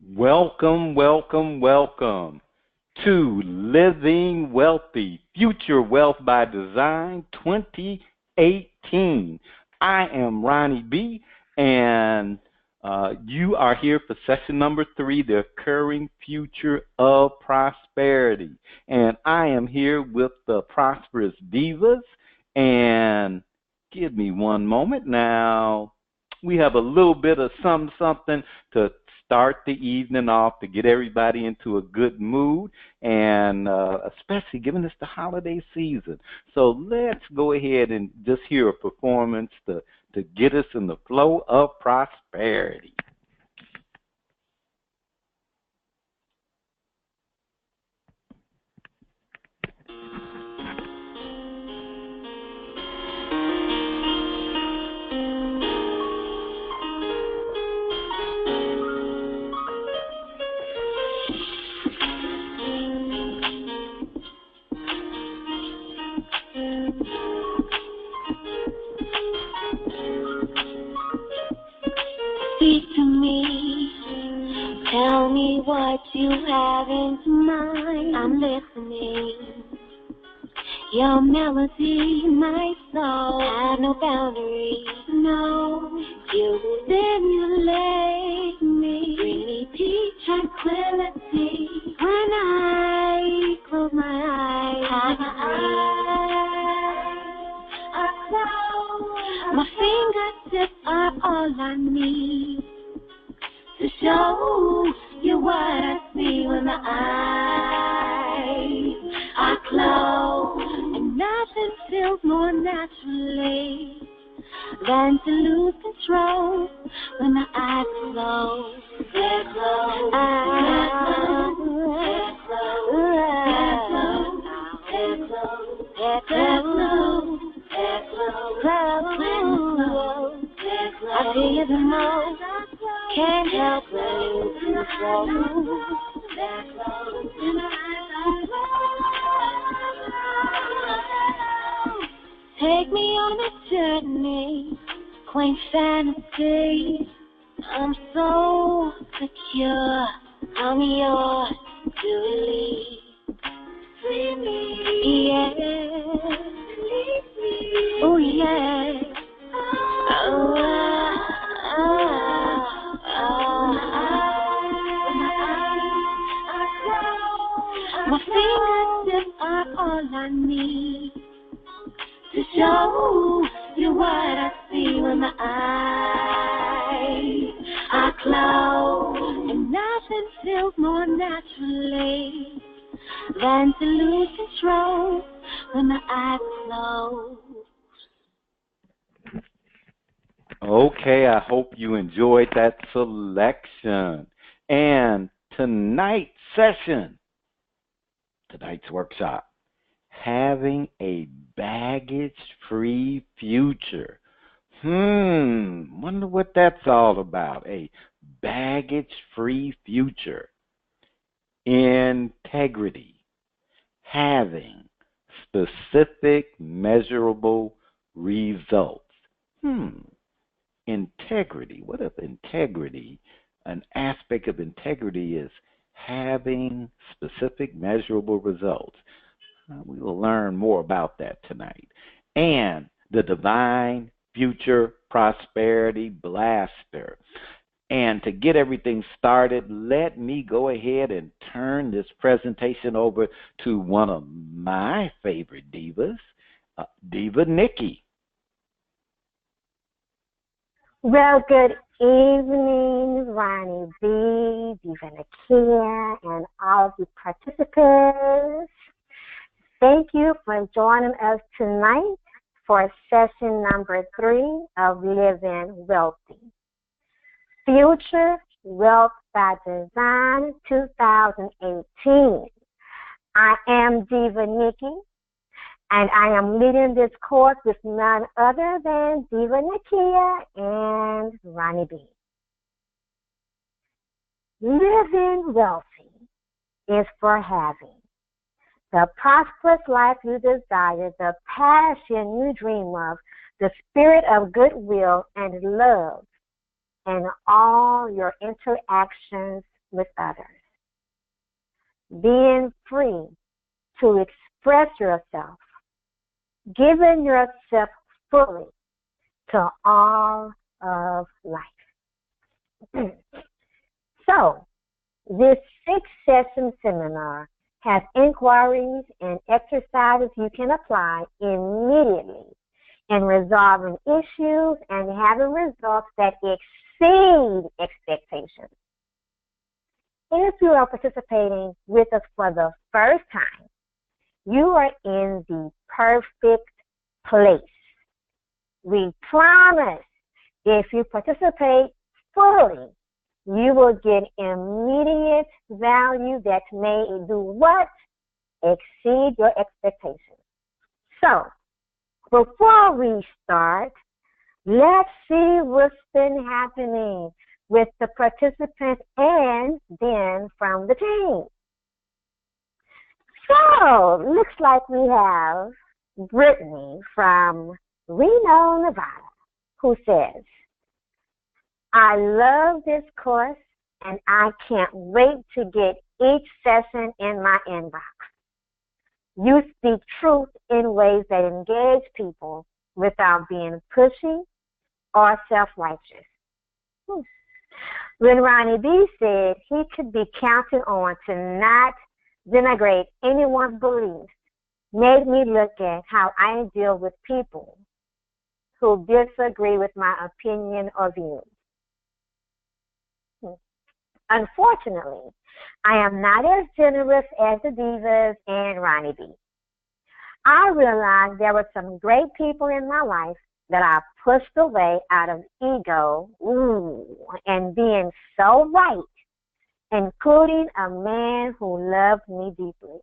Welcome, welcome, welcome to Living Wealthy, Future Wealth by Design 2018. I am Ronnie B, and you are here for session number 3, The Occurring Future of Prosperity. And I am here with the Prosperous Divas, and give me one moment now. We have a little bit of something to start the evening off to get everybody into a good mood, and especially given it's the holiday season. So let's go ahead and just hear a performance to get us in the flow of prosperity. Speak to me, tell me what you have in mind. I'm listening. Your melody, my soul, have no boundaries. No, you stimulate me, bring me peace, tranquility. When I close my eyes, are closed. My fingertips are all I need to show you what I see when my eyes are closed. And nothing feels more naturally than to lose control when my eyes close. They're closed. They're closed. They're closed. They're closed. I feel the most. Can't help but lose control. They're closed. Take me on a journey, quaint fantasy. I'm so secure. I'm yours to release. Free me, yeah. Oh yeah. My fingertips are all I need to show you what I see when my eyes are closed. And nothing feels more naturally than to lose control when my eyes close. Okay, I hope you enjoyed that selection. And tonight's session, tonight's workshop, having a baggage-free future. Wonder what that's all about. A baggage-free future. Integrity. Having specific measurable results. Integrity. What if integrity, an aspect of integrity is having specific measurable results? We will learn more about that tonight. And the Divine Future Prosperity Blaster. And to get everything started, let me go ahead and turn this presentation over to one of my favorite divas, Diva Nikki. Well, good evening, Ronnie B, Diva Nakia, and all of the participants. Thank you for joining us tonight for session number 3 of Living Wealthy. Future Wealth by Design 2018. I am Diva Nikki, and I am leading this course with none other than Diva Nakia and Ronnie B. Living wealthy is for having the prosperous life you desire, the passion you dream of, the spirit of goodwill and love in all your interactions with others. Being free to express yourself, giving yourself fully to all of life. So, this 6-session seminar has inquiries and exercises you can apply immediately in resolving issues and having results that exceed expectations. If you are participating with us for the first time, you are in the perfect place. We promise if you participate fully, you will get immediate value that may do what? Exceed your expectations. So, before we start, let's see what's been happening with the participants and then from the team. So, looks like we have Brittany from Reno, Nevada, who says, I love this course and I can't wait to get each session in my inbox. You speak truth in ways that engage people without being pushy or self-righteous. When Ronnie B said he could be counted on to not denigrate anyone's beliefs, made me look at how I deal with people who disagree with my opinion or views. Unfortunately, I am not as generous as the divas and Ronnie B. I realized there were some great people in my life that I pushed away out of ego and being so right, including a man who loved me deeply.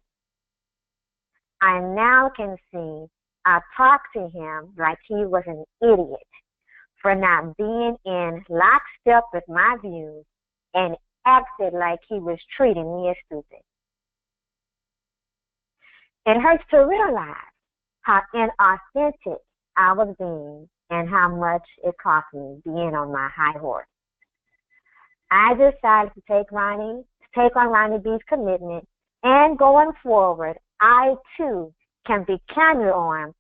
I now can see I talked to him like he was an idiot for not being in lockstep with my views and acted like he was treating me as stupid. It hurts to realize how inauthentic I was being and how much it cost me being on my high horse. I decided to take on Ronnie B's commitment, and going forward, I too can be counted on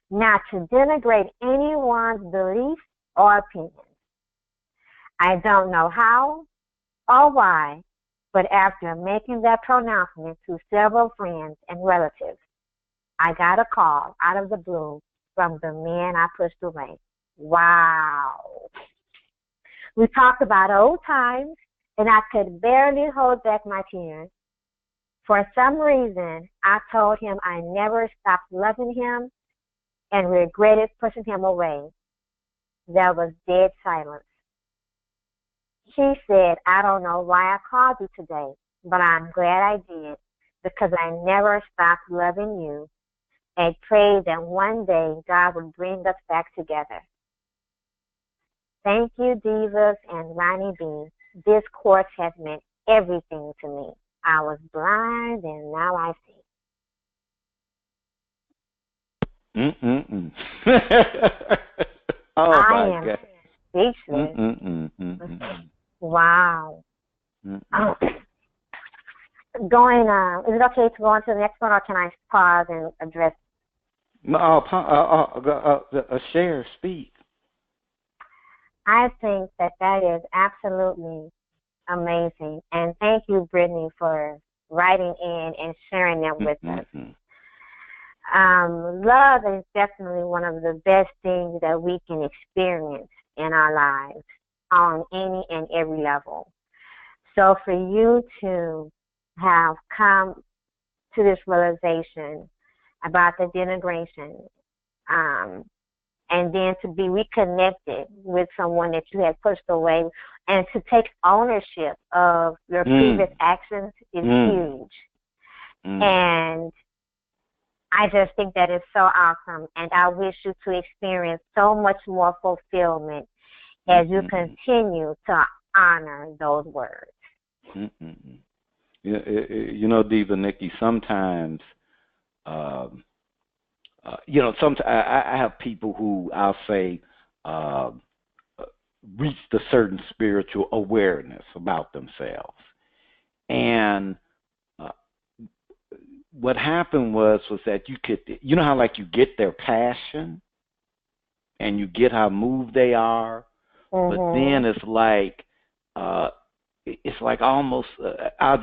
not to denigrate anyone's beliefs or opinions. I don't know how or why, but after making that pronouncement to several friends and relatives, I got a call out of the blue from the man I pushed away. Wow. We talked about old times, and I could barely hold back my tears. For some reason, I told him I never stopped loving him and regretted pushing him away. There was dead silence. She said, I don't know why I called you today, but I'm glad I did because I never stopped loving you and prayed that one day God would bring us back together. Thank you, Divas and Ronnie B. This course has meant everything to me. I was blind and now I see. Oh, I my am God. speechless. Wow. Going, is it okay to go on to the next one, or can I pause and address? Share, speak. I think that is absolutely amazing. And thank you, Brittany, for writing in and sharing them with us. Love is definitely one of the best things that we can experience in our lives on any and every level. So for you to have come to this realization about the denigration, and then to be reconnected with someone that you had pushed away, and to take ownership of your previous actions is huge. And I just think that is so awesome, and I wish you to experience so much more fulfillment as you continue to honor those words. You know, Diva Nikki, sometimes, sometimes I have people who I'll say reached a certain spiritual awareness about themselves. And what happened was that you know how like you get their passion and you get how moved they are, but then it's like almost I'll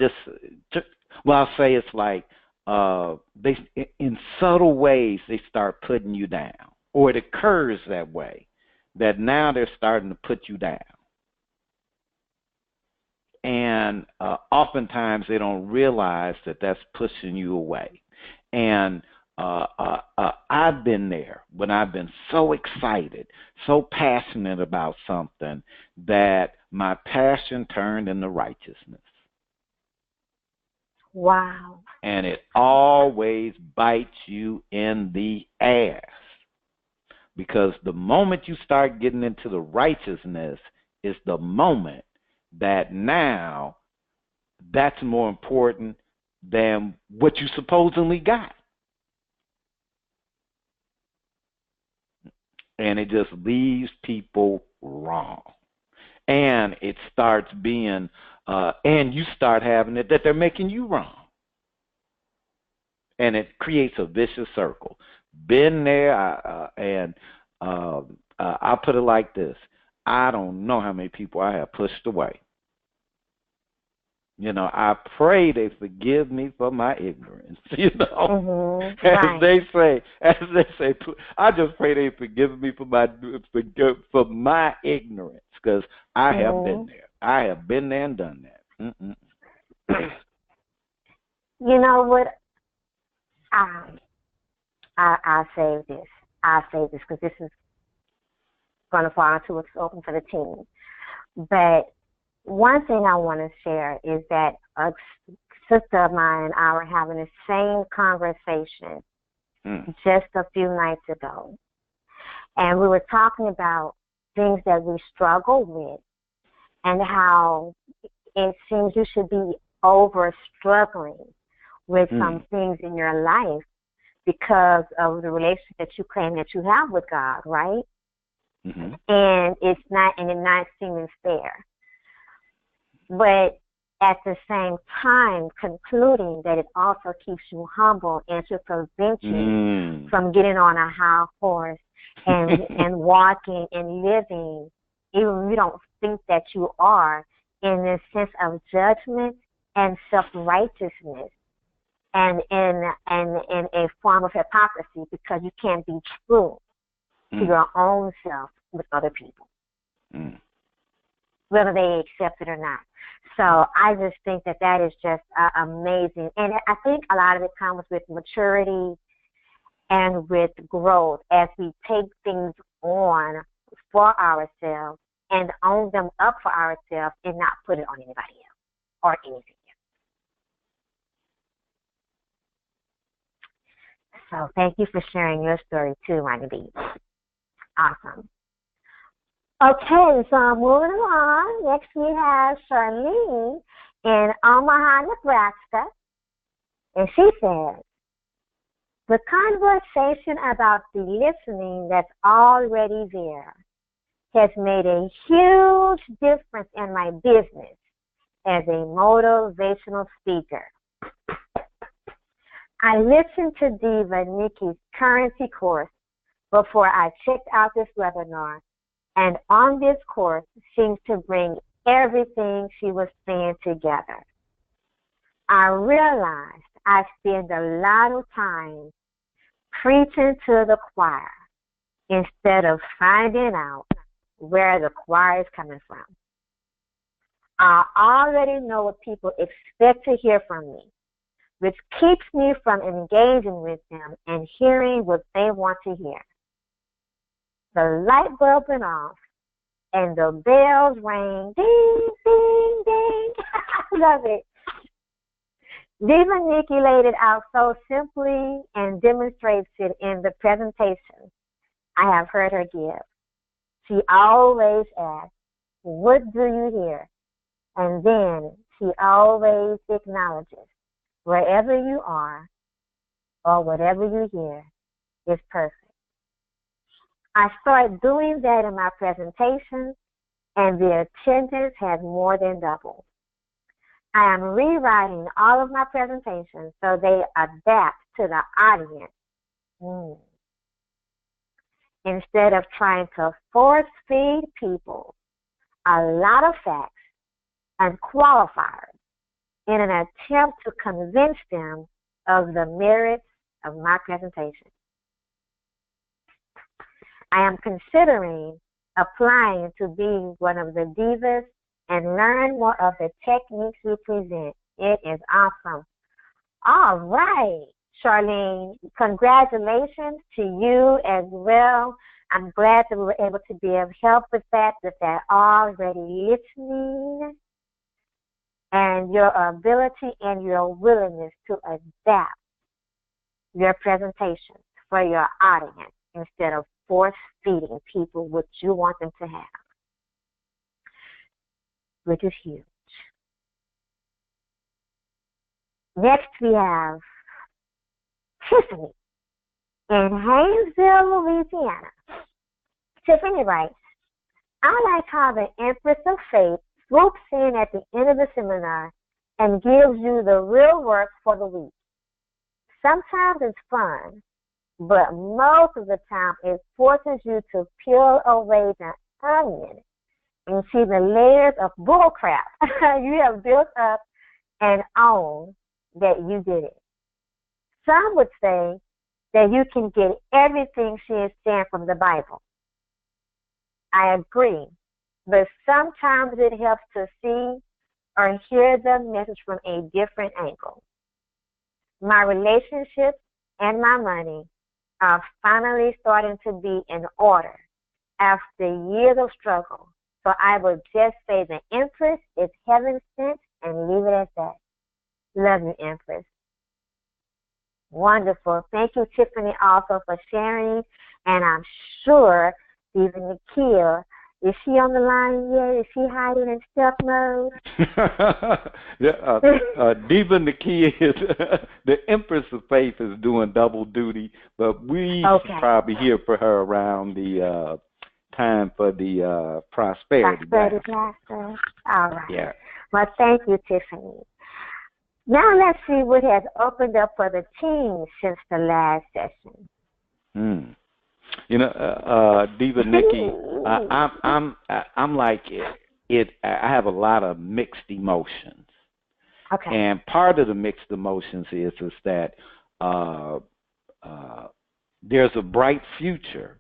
say it's like they in subtle ways they start putting you down, or it occurs that way, that now they're starting to put you down. And oftentimes they don't realize that that's pushing you away. And I've been there when I've been so excited, so passionate about something that my passion turned into righteousness. Wow. And it always bites you in the ass. Because the moment you start getting into the righteousness is the moment that now that's more important than what you supposedly got. And it just leaves people wrong. And it starts being, and you start having it that they're making you wrong. And it creates a vicious circle. Been there, and I'll put it like this. I don't know how many people I have pushed away. You know, I pray they forgive me for my ignorance. You know, as they say, I just pray they forgive me for my ignorance, because I have been there. I have been there and done that. You know what? I'll say this. I'll say this because this is going to fall into what's open for the team. But one thing I want to share is that a sister of mine and I were having the same conversation just a few nights ago. And we were talking about things that we struggle with and how it seems you should be over struggling with some things in your life because of the relationship that you claim that you have with God, right? And it's not seeming fair. But at the same time, concluding that it also keeps you humble and to prevent you from getting on a high horse and walking and living, even if you don't think that you are, in this sense of judgment and self-righteousness. And in a form of hypocrisy, because you can't be true to your own self with other people, whether they accept it or not. So I just think that is just amazing. And I think a lot of it comes with maturity and with growth as we take things on for ourselves and own them up for ourselves and not put it on anybody else or anything else. So thank you for sharing your story too, Ronnie B. Awesome. Okay, so moving along. Next we have Charlene in Omaha, Nebraska. And she says, the conversation about the listening that's already there has made a huge difference in my business as a motivational speaker. I listened to Diva Nikki's currency course before I checked out this webinar, and on this course seems to bring everything she was saying together. I realized I spend a lot of time preaching to the choir instead of finding out where the choir is coming from. I already know what people expect to hear from me, which keeps me from engaging with them and hearing what they want to hear. The light bulb went off, and the bells rang, ding, ding, ding. I love it. Diva Nikki laid it out so simply and demonstrates it in the presentation I have heard her give. She always asks, what do you hear? And then she always acknowledges, wherever you are or whatever you hear is perfect. I started doing that in my presentations, and the attendance has more than doubled. I am rewriting all of my presentations so they adapt to the audience. Instead of trying to force feed people a lot of facts and qualifiers in an attempt to convince them of the merits of my presentation. I am considering applying to be one of the divas and learn more of the techniques we present. It is awesome. All right, Charlene, congratulations to you as well. I'm glad that we were able to be of help with that already listening and your ability and your willingness to adapt your presentations for your audience instead of force-feeding people what you want them to have, which is huge. Next, we have Tiffany in Haynesville, Louisiana. Tiffany writes, I like how the Empress of Faith swoops in at the end of the seminar and gives you the real work for the week. Sometimes it's fun, but most of the time it forces you to peel away the onion and see the layers of bullcrap you have built up and own that you did it. Some would say that you can get everything she is saying from the Bible. I agree, but sometimes it helps to see or hear the message from a different angle. My relationships and my money are finally starting to be in order after years of struggle. So I would just say the Empress is heaven sent and leave it at that. Love you, Empress. Wonderful. Thank you, Tiffany, also for sharing. And I'm sure even Nakia, is she on the line yet? Is she hiding in stealth mode? Diva Nakia is the Empress of Faith is doing double duty, but we should probably hear for her around the time for the prosperity Blaster. All right. Yeah. Well, thank you, Tiffany. Now let's see what has opened up for the team since the last session. You know, Diva Nikki, I'm like it. I have a lot of mixed emotions. Okay. And part of the mixed emotions is that there's a bright future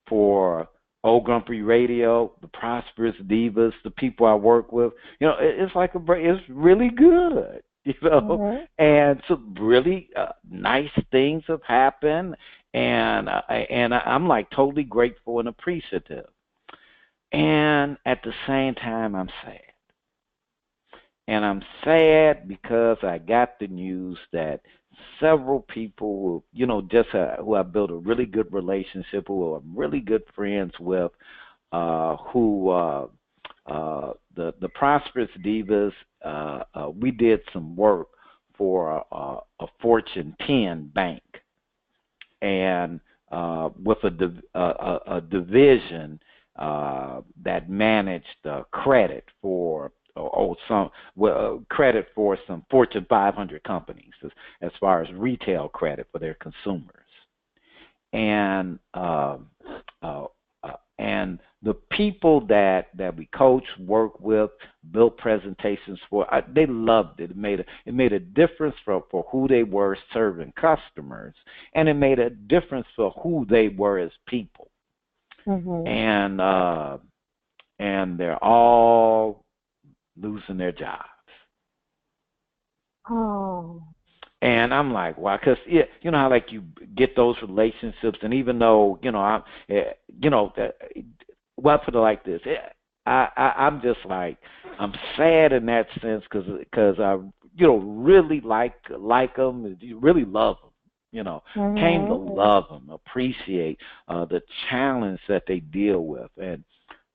for Old Grumpy Radio, the Prosperous Divas, the people I work with. You know, it's like it's really good. You know, and some really nice things have happened, and I'm like totally grateful and appreciative. And at the same time, I'm sad. And I'm sad because I got the news that several people, you know, just who I built a really good relationship, who I'm really good friends with, the Prosperous Divas, we did some work for a Fortune 10 bank, and with a division that managed credit for credit for some Fortune 500 companies as far as retail credit for their consumers, and the people that we coach, work with, built presentations for, they loved it. It made a difference for who they were serving customers, and it made a difference for who they were as people. And they're all losing their jobs. Oh. And I'm like, wow, because you know how like you get those relationships, and even though well, I put it like this, I'm just like, I'm sad in that sense because I really like them, really love them, came to love them, appreciate the challenge that they deal with, and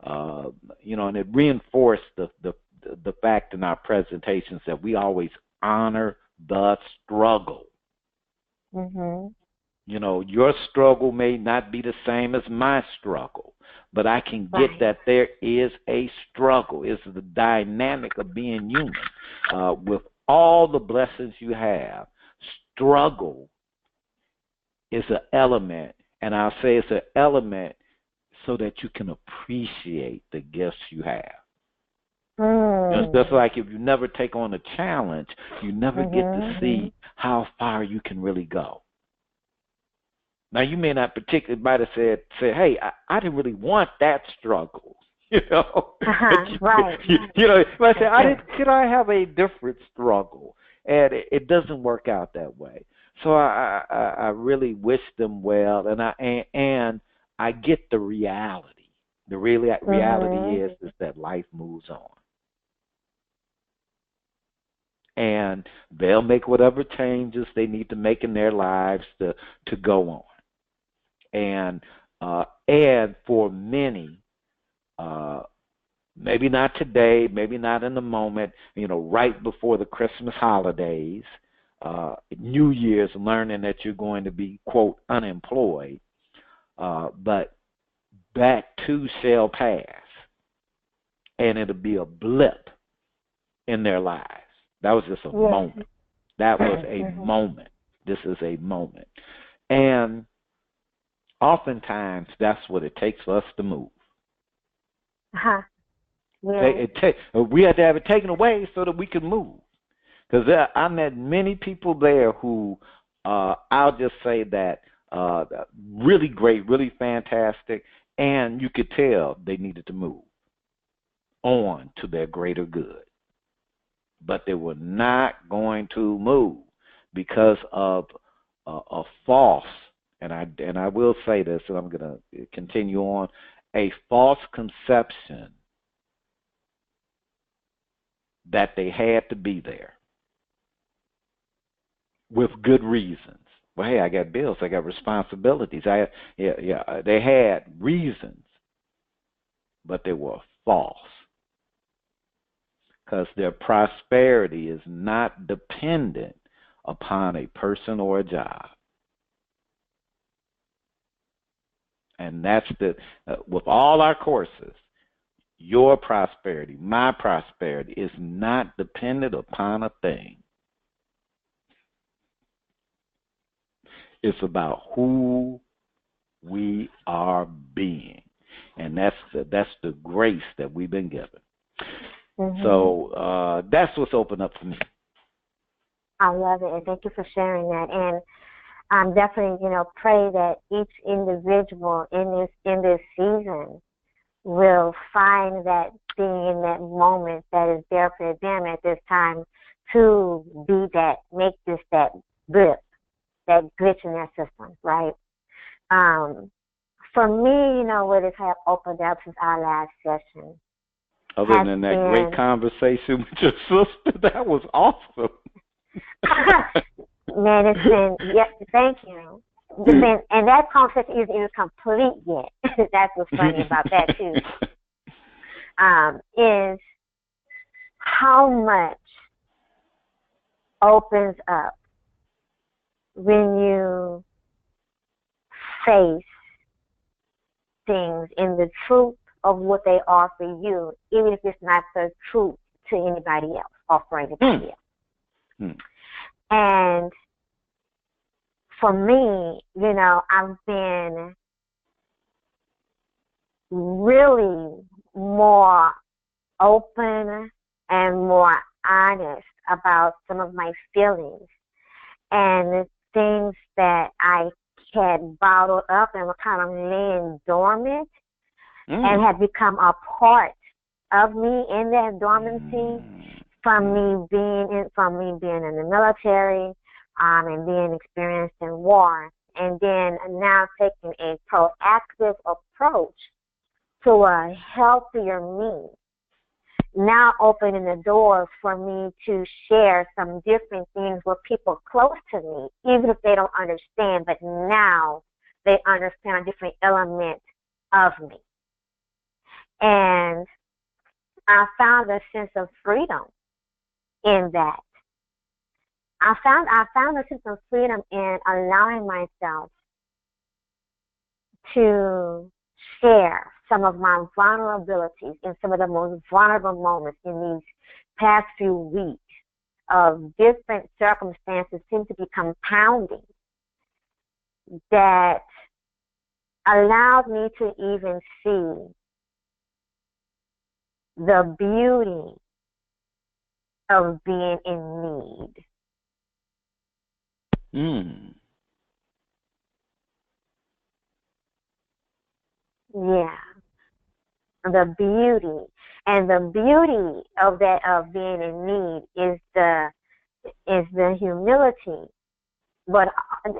and it reinforced the fact in our presentations that we always honor the struggle. Your struggle may not be the same as my struggle, but I can get that there is a struggle. It's the dynamic of being human. with all the blessings you have, struggle is an element, and I'll say it's an element so that you can appreciate the gifts you have. It's just like if you never take on a challenge, you never get to see how far you can really go. Now, you may not particularly might have said, hey, I didn't really want that struggle, you know. Right. You know, but I say, could I have a different struggle? And it doesn't work out that way. So I really wish them well, and I get the reality. The reality is that life moves on. And they'll make whatever changes they need to make in their lives to go on. And for many, maybe not today, maybe not in the moment, you know, right before the Christmas holidays, New Year's, learning that you're going to be, quote, unemployed, but that too shall pass, and it'll be a blip in their lives. That was just a moment. That was a moment. This is a moment. And oftentimes that's what it takes for us to move. Yeah. We had to have it taken away so that we could move. Because I met many people there who, I'll just say that, really great, really fantastic, and you could tell they needed to move on to their greater good. But they were not going to move because of a false, and I will say this, and I'm going to continue on, a false conception that they had to be there with good reasons. Well, hey, I got bills, I got responsibilities. They had reasons, but they were false. Because their prosperity is not dependent upon a person or a job. And that's with all our courses, your prosperity, my prosperity is not dependent upon a thing. It's about who we are being. And that's the grace that we've been given. So that's what's opened up for me. I love it, and thank you for sharing that. And I'm definitely, pray that each individual in this season will find that being in that moment that is there for them at this time to be that, make this that blip, that glitch in their system, right? For me, what has have opened up since our last session. Other than that great conversation with your sister, that was awesome. Man, it's been, thank you. And that conversation isn't complete yet. That's what's funny about that, too. Is how much opens up when you face things in the truth of what they are for you, even if it's not the truth to anybody else or for anybody else. And for me, I've been really more open and more honest about some of my feelings and the things that I had bottled up and were kind of laying dormant and have become a part of me in that dormancy from me being in the military and being experienced in war, and then now taking a proactive approach to a healthier me. Now opening the doors for me to share some different things with people close to me, even if they don't understand, but now they understand a different element of me. And I found a sense of freedom in that. I found a sense of freedom in allowing myself to share some of my vulnerabilities in some of the most vulnerable moments in these past few weeks of different circumstances seem to be compounding that allowed me to even see the beauty of being in need. Yeah, the beauty. And the beauty of that, of being in need, is the humility, but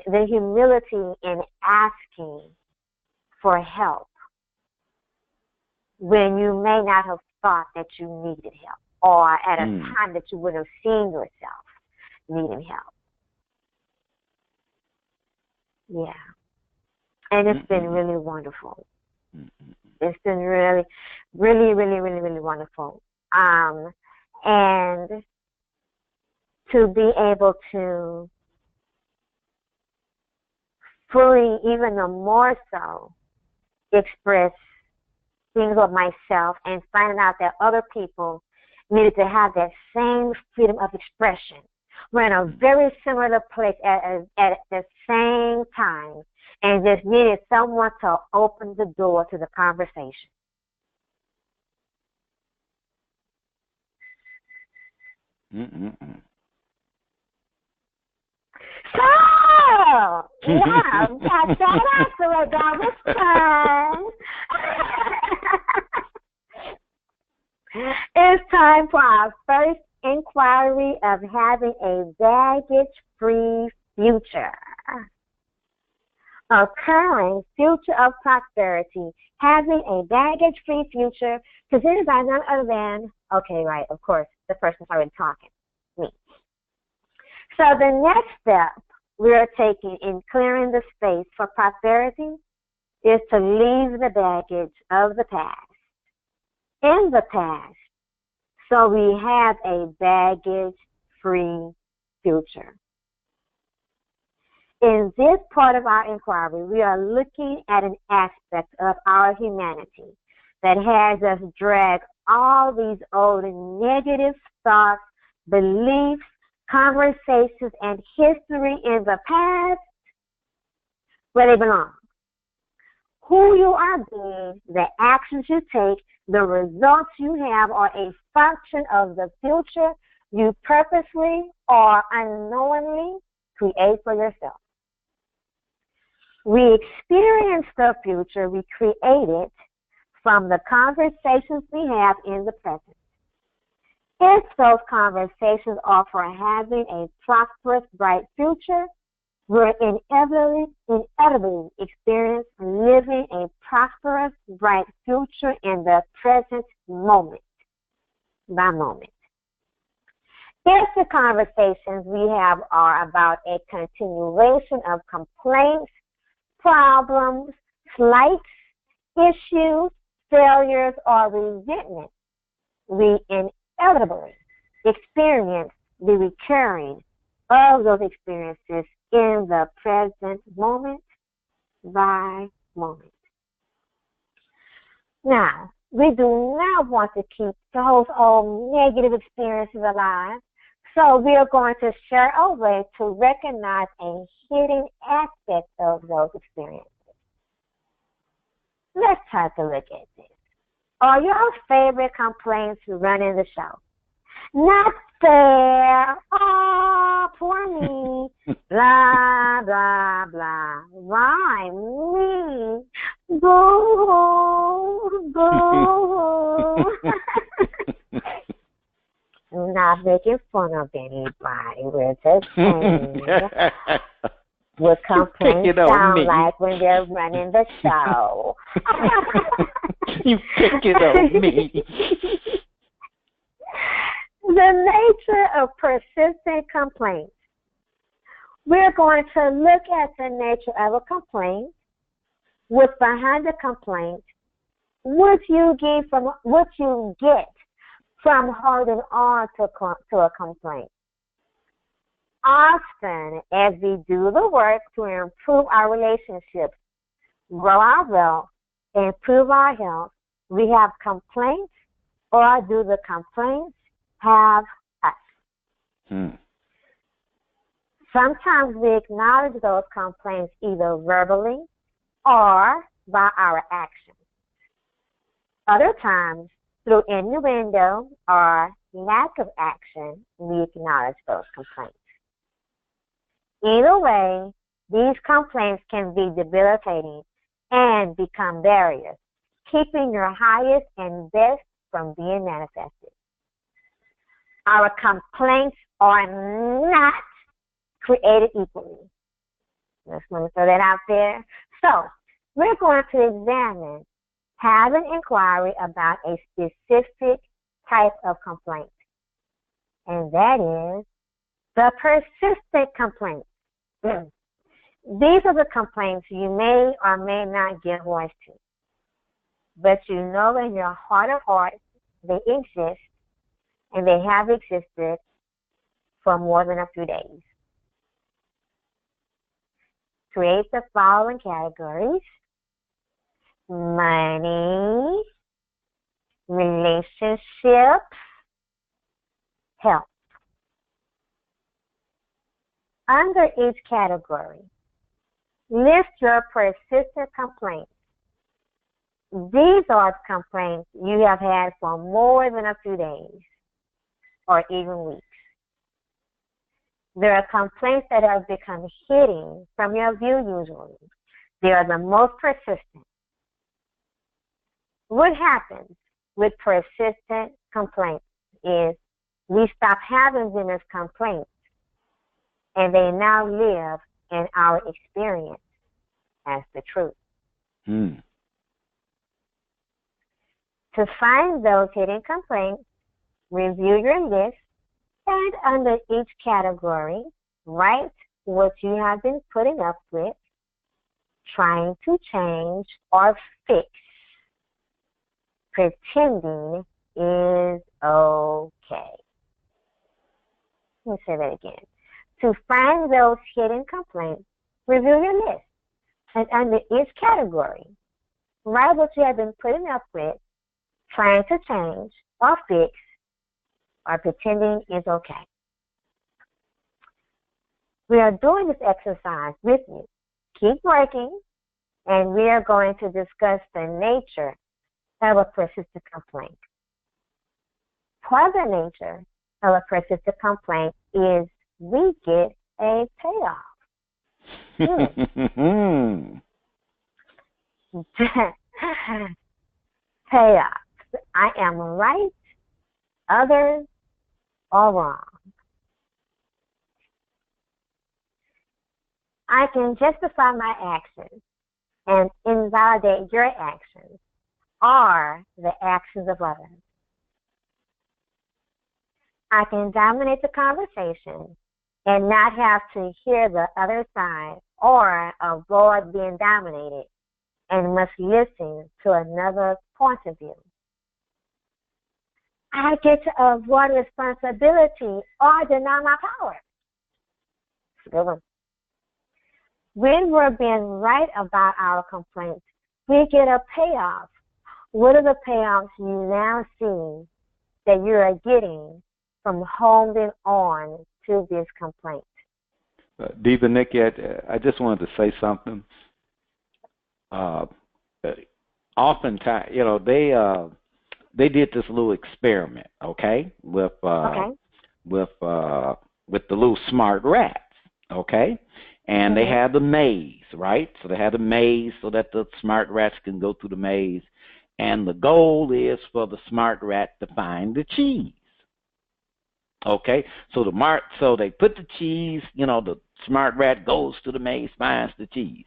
the humility in asking for help when you may not have thought that you needed help, or at a time that you would have seen yourself needing help. Yeah. And it's been really wonderful. It's been really, really, really, really, really wonderful. And to be able to fully, even more so, express things of myself, and finding out that other people needed to have that same freedom of expression. We're in a very similar place at the same time, and just needed someone to open the door to the conversation. So, yeah, got that answer about this time. It's time for our first inquiry of having a baggage-free future. Occurring future of prosperity, having a baggage-free future, presented by none other than, okay, right, of course, the person's already talking, me. So the next step we are taking in clearing the space for prosperity is to leave the baggage of the past in the past, so we have a baggage-free future. In this part of our inquiry, we are looking at an aspect of our humanity that has us drag all these old negative thoughts, beliefs, conversations, and history in the past where they belong. Who you are being, the actions you take, the results you have are a function of the future you purposely or unknowingly create for yourself. We experience the future we created from the conversations we have in the present. If those conversations are for having a prosperous, bright future, we're inevitably experience living a prosperous, bright future in the present moment by moment. If the conversations we have are about a continuation of complaints, problems, slights, issues, failures, or resentment, we inevitably experience the recurring of those experiences in the present moment by moment. Now, we do not want to keep those old negative experiences alive, so we are going to share a way to recognize a hidden aspect of those experiences. Let's take a look at this. Are your favorite complaints running the show? Not fair. Oh, poor me. Blah, blah, blah. Why me? Boo, boo. I'm not making fun of anybody. We're just saying what complaints sound like when they're running the show. You pick it on me. The nature of persistent complaints. We're going to look at the nature of a complaint, what's behind the complaint, what you get from holding on to a complaint. Often, as we do the work to improve our relationships, grow our wealth, improve our health, we have complaints, or do the complaints have us? Hmm. Sometimes we acknowledge those complaints either verbally or by our actions. Other times, through innuendo or lack of action, we acknowledge those complaints. Either way, these complaints can be debilitating and become barriers, keeping your highest and best from being manifested. Our complaints are not created equally. Just want to throw that out there. So, we're going to examine, have an inquiry about a specific type of complaint, and that is the persistent complaints. These are the complaints you may or may not give voice to, but you know in your heart of hearts they exist, and they have existed for more than a few days. Create the following categories: money, relationships, health. Under each category, list your persistent complaints. These are complaints you have had for more than a few days or even weeks. There are complaints that have become hidden from your view usually. They are the most persistent. What happens with persistent complaints is we stop having them as complaints, and they now live in our experience as the truth. Hmm. To find those hidden complaints, review your list, and under each category, write what you have been putting up with, trying to change or fix. Pretending is okay. Let me say that again. To find those hidden complaints, review your list, and under each category, write what you have been putting up with, trying to change or fix, or pretending is okay. We are doing this exercise with you. Keep working, and we are going to discuss the nature of a persistent complaint. Part of the nature of a persistent complaint is we get a payoff. Payoff. I am right, others are wrong. I can justify my actions and invalidate your actions or the actions of others. I can dominate the conversation and not have to hear the other side or avoid being dominated and must listen to another point of view. I get to avoid responsibility or deny my power. Good one. When we're being right about our complaints, we get a payoff. What are the payoffs you now see that you are getting from holding on to this complaint? Diva Nikki, I just wanted to say something. Oftentimes, they did this little experiment, okay, with the little smart rats, okay, and they had the maze, right? So they had the maze so that the smart rats can go through the maze, and the goal is for the smart rat to find the cheese. Okay, so they put the cheese, the smart rat goes to the maze, finds the cheese.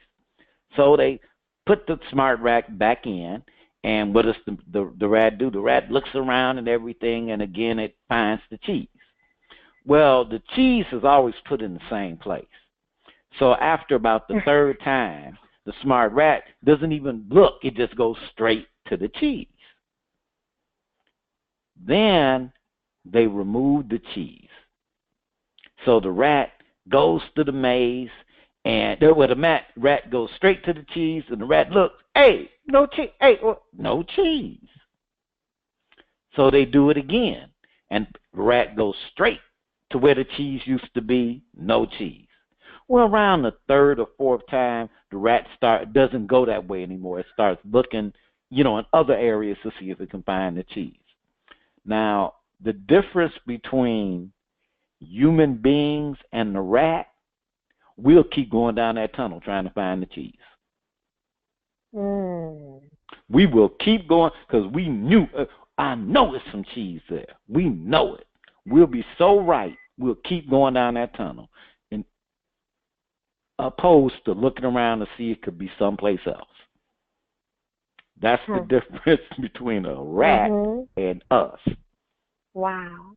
So they put the smart rat back in, and what does the rat do? The rat looks around and everything, and again it finds the cheese. Well, the cheese is always put in the same place. So after about the third time, the smart rat doesn't even look, it just goes straight to the cheese. Then they remove the cheese. So the rat goes to the maze, and the rat goes straight to the cheese, and the rat looks, hey, no cheese, no cheese. So they do it again, and the rat goes straight to where the cheese used to be, no cheese. Well, around the third or fourth time, the rat doesn't go that way anymore. It starts looking, in other areas to see if it can find the cheese. Now, the difference between human beings and the rat, we'll keep going down that tunnel trying to find the cheese. We will keep going because we knew, I know it's some cheese there. We know it. We'll be so right, we'll keep going down that tunnel, and opposed to looking around to see it could be someplace else. That's the difference between a rat and us. Wow.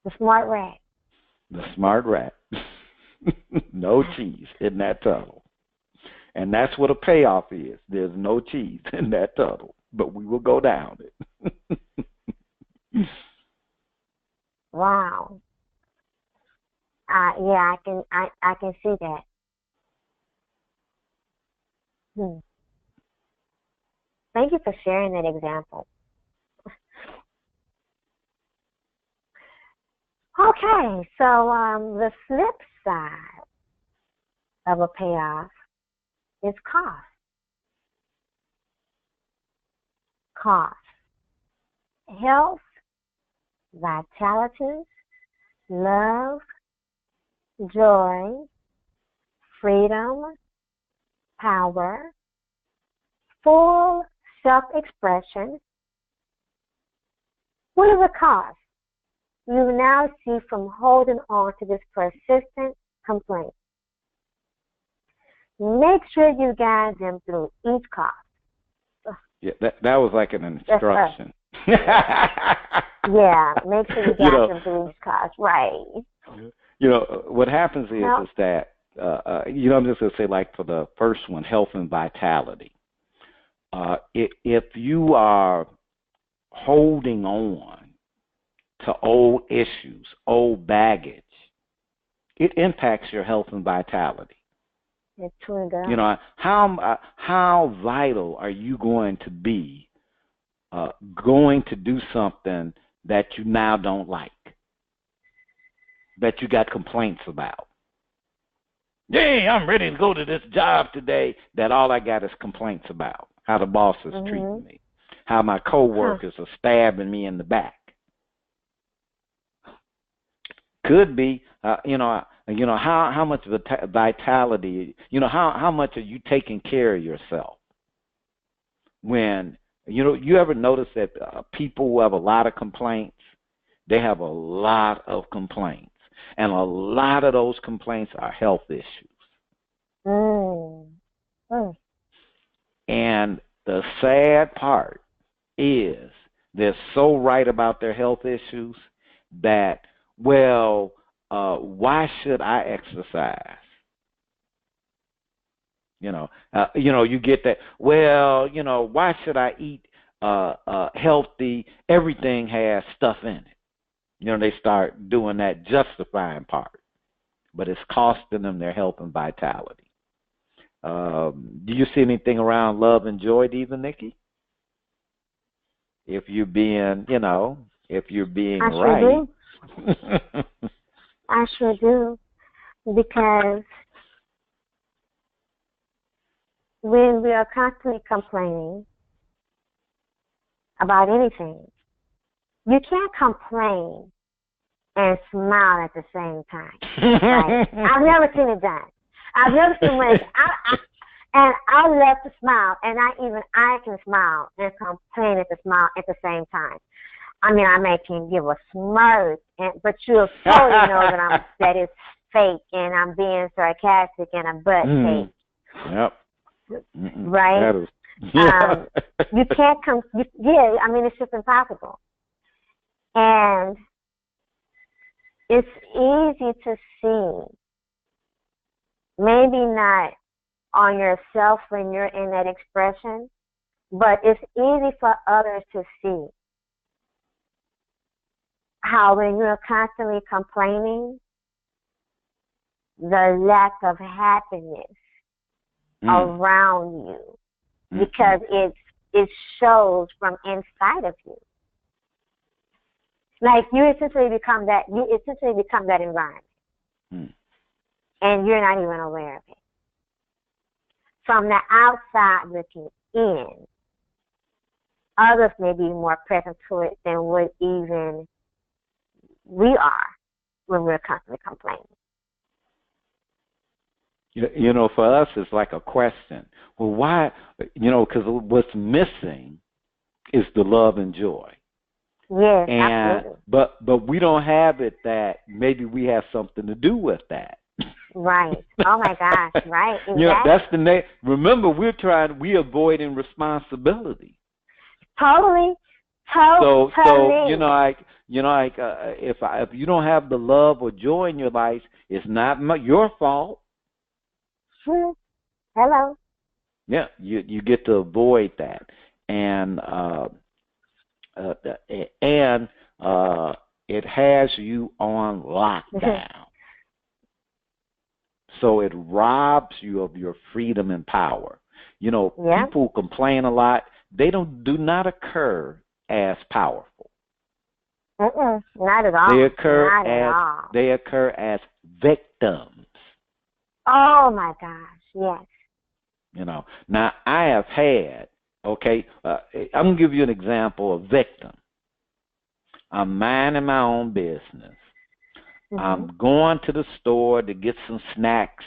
The smart rat. The smart rat. No cheese in that tunnel. And that's what a payoff is. There's no cheese in that tunnel, but we will go down it. Wow. Yeah, I can see that. Thank you for sharing that example. Okay, so the flip side of a payoff is cost. Cost. Health, vitality, love, joy, freedom, power, full self-expression. What is the cost you now see from holding on to this persistent complaint? Make sure you guide them through each cost. Yeah, that was like an instruction. Yeah, make sure you guide them through each cost, right. What happens is that, I'm just going to say, like for the first one, health and vitality. If you are holding on to old issues, old baggage, it impacts your health and vitality. It truly does. How vital are you going to be going to do something that you now don't like, that you got complaints about? Yeah, I'm ready to go to this job today that all I got is complaints about. How the boss is treating me, how my coworkers are stabbing me in the back. Could be, how much vitality, how much are you taking care of yourself? When, you ever notice that people who have a lot of complaints, they have a lot of complaints. And a lot of those complaints are health issues. And the sad part is they're so right about their health issues that, why should I exercise? You get that. Why should I eat healthy? Everything has stuff in it. They start doing that justifying part, but it's costing them their health and vitality. Do you see anything around love and joy, Diva Nikki? If you're being, right. I sure do. Because when we are constantly complaining about anything, you can't complain and smile at the same time. Right? I've never seen it done. I've never seen when and I love to smile, and I can smile and complain at the same time. I mean, I may can give a smirk, but you'll totally know that it's fake, and I'm being sarcastic and a butt fake. Yep. Right? You can't I mean, it's just impossible. And it's easy to see, maybe not on yourself when you're in that expression, but it's easy for others to see how when you're constantly complaining, the lack of happiness around you, because it shows from inside of you. Like you essentially become that environment. Mm. And you're not even aware of it. From the outside looking in, others may be more present to it than what even we are when we're constantly complaining. You know, for us, it's like a question. Well, why? You know, because what's missing is the love and joy. Yes, and absolutely. But we don't have it. That maybe we have something to do with that. Right. Oh my gosh. Right. Exactly. You know, that's the remember, we avoiding responsibility. Totally. So you know, if you don't have the love or joy in your life, it's not your fault. Hello. Yeah, you get to avoid that, and it has you on lockdown. So it robs you of your freedom and power. You know, people complain a lot. They do not occur as powerful. Not at all. They occur as victims. Oh my gosh, yes. You know, now I have had. Okay, I'm gonna give you an example of victim. I'm minding my own business. I'm going to the store to get some snacks.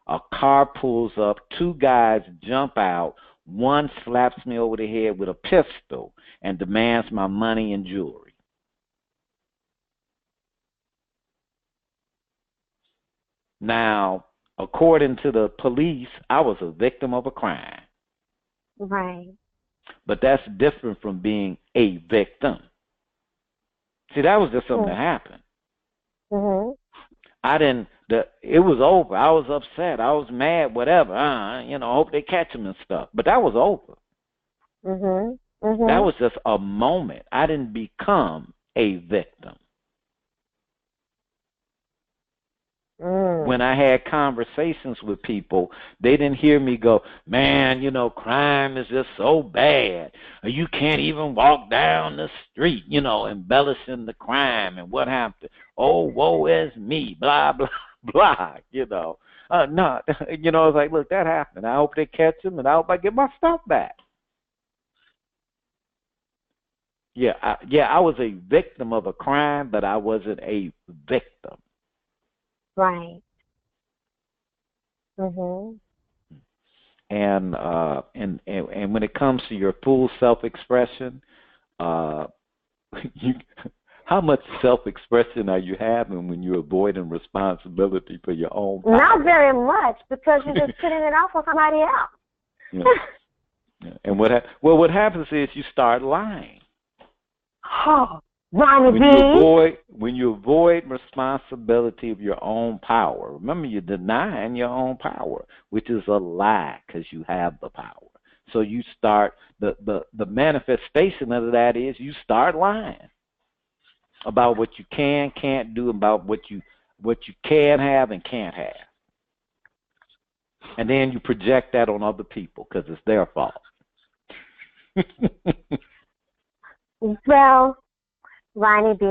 A car pulls up. Two guys jump out. One slaps me over the head with a pistol and demands my money and jewelry. Now, according to the police, I was a victim of a crime. Right. But that's different from being a victim. See, that was just something that happened. It was over. I was upset. I was mad, whatever. You know, hope they catch him and stuff. But that was over. That was just a moment. I didn't become a victim. When I had conversations with people, they didn't hear me go, man, you know, crime is just so bad. Or you can't even walk down the street, you know, embellishing the crime and what happened. Oh, woe is me, blah, blah, blah, you know. No, you know, it's like, look, that happened. I hope they catch him, and I hope I get my stuff back. I was a victim of a crime, but I wasn't a victim. Right. And when it comes to your full self-expression, how much self-expression are you having when you're avoiding responsibility for your own power? Not very much, because you're just putting it off on somebody else. Yeah. And what happens is you start lying. Oh, Ronnie B. When you avoid responsibility of your own power, remember, you're denying your own power, which is a lie, because you have the power. So you start, the manifestation of that is you start lying about what you can't do, about what you can have and can't have. And then you project that on other people because it's their fault. Well, Ronnie B.,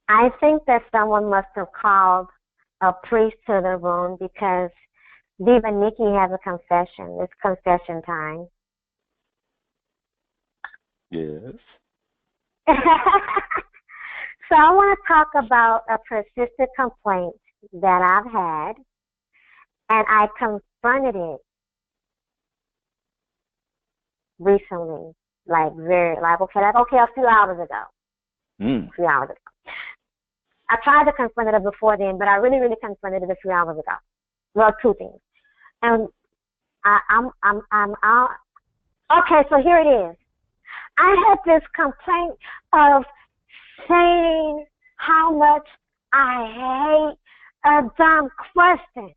I think that someone must have called a priest to the room, because Diva Nikki has a confession. It's confession time. Yes. So I want to talk about a persistent complaint that I've had, and I confronted it recently, a few hours ago. A few hours ago. I tried to confront it before then, but I really, really confronted it a few hours ago. Well, two things. And okay, so here it is. I had this complaint of saying how much I hate a dumb question.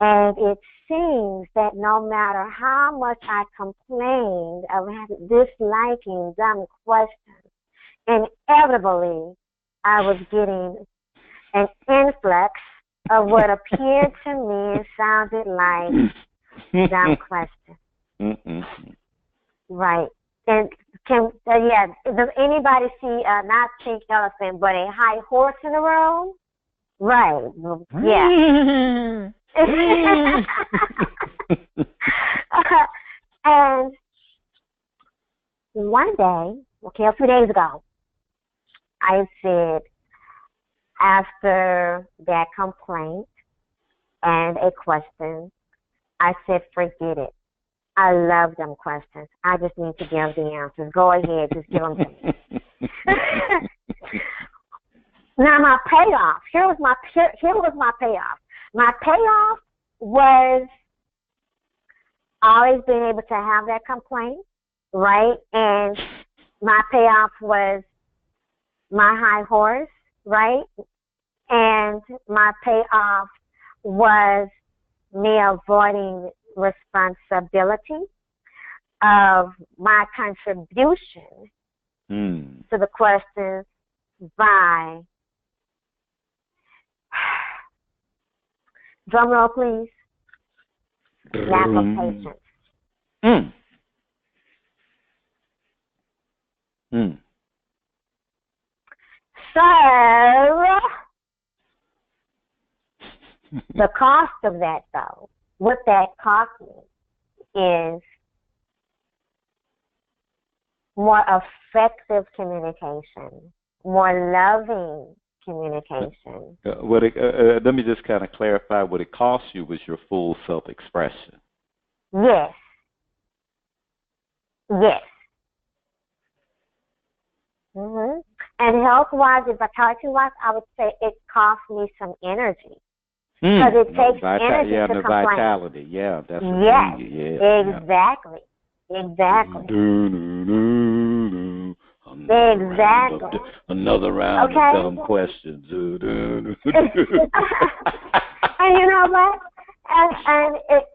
And it seems that no matter how much I complained of disliking dumb questions, inevitably I was getting an influx of what appeared to me and sounded like dumb questions. Right. And does anybody see not pink elephant, but a high horse in the road? Right. Yeah. And one day, a few days ago, I said, after that complaint and a question, I said, forget it. I love them questions. I just need to give the answers. Go ahead, just give them to me. Now my payoff. Here was my payoff. My payoff was always being able to have that complaint, right? And my payoff was my high horse, right? And my payoff was me avoiding responsibility of my contribution to the questions by, drum roll please, lack of patience. So, the cost of that, though, what that cost me is more effective communication, more loving communication. Let me just kind of clarify. What it cost you was your full self-expression. Yes. Yes. And health-wise and vitality-wise, I would say it cost me some energy. Because it takes energy to complain. Vitality. Yeah, that's what exactly. Exactly. Another round of dumb questions. And you know what?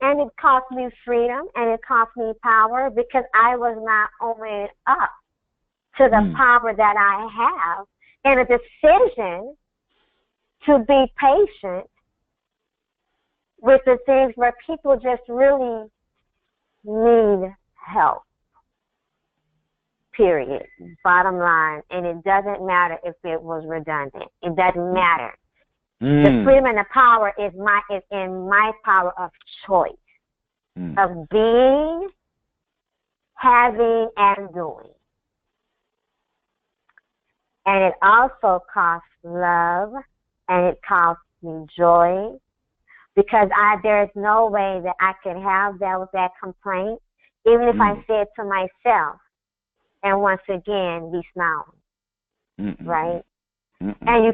And it cost me freedom and it cost me power because I was not owning up to the power that I have and a decision to be patient with the things where people just really need help. Period. Bottom line. And it doesn't matter if it was redundant. It doesn't matter. The freedom and the power is in my power of choice. Of being, having, and doing. And it also costs love and it costs me joy. Because there's no way that I could have that complaint, even if I say it to myself, and once again be smiling, right? And I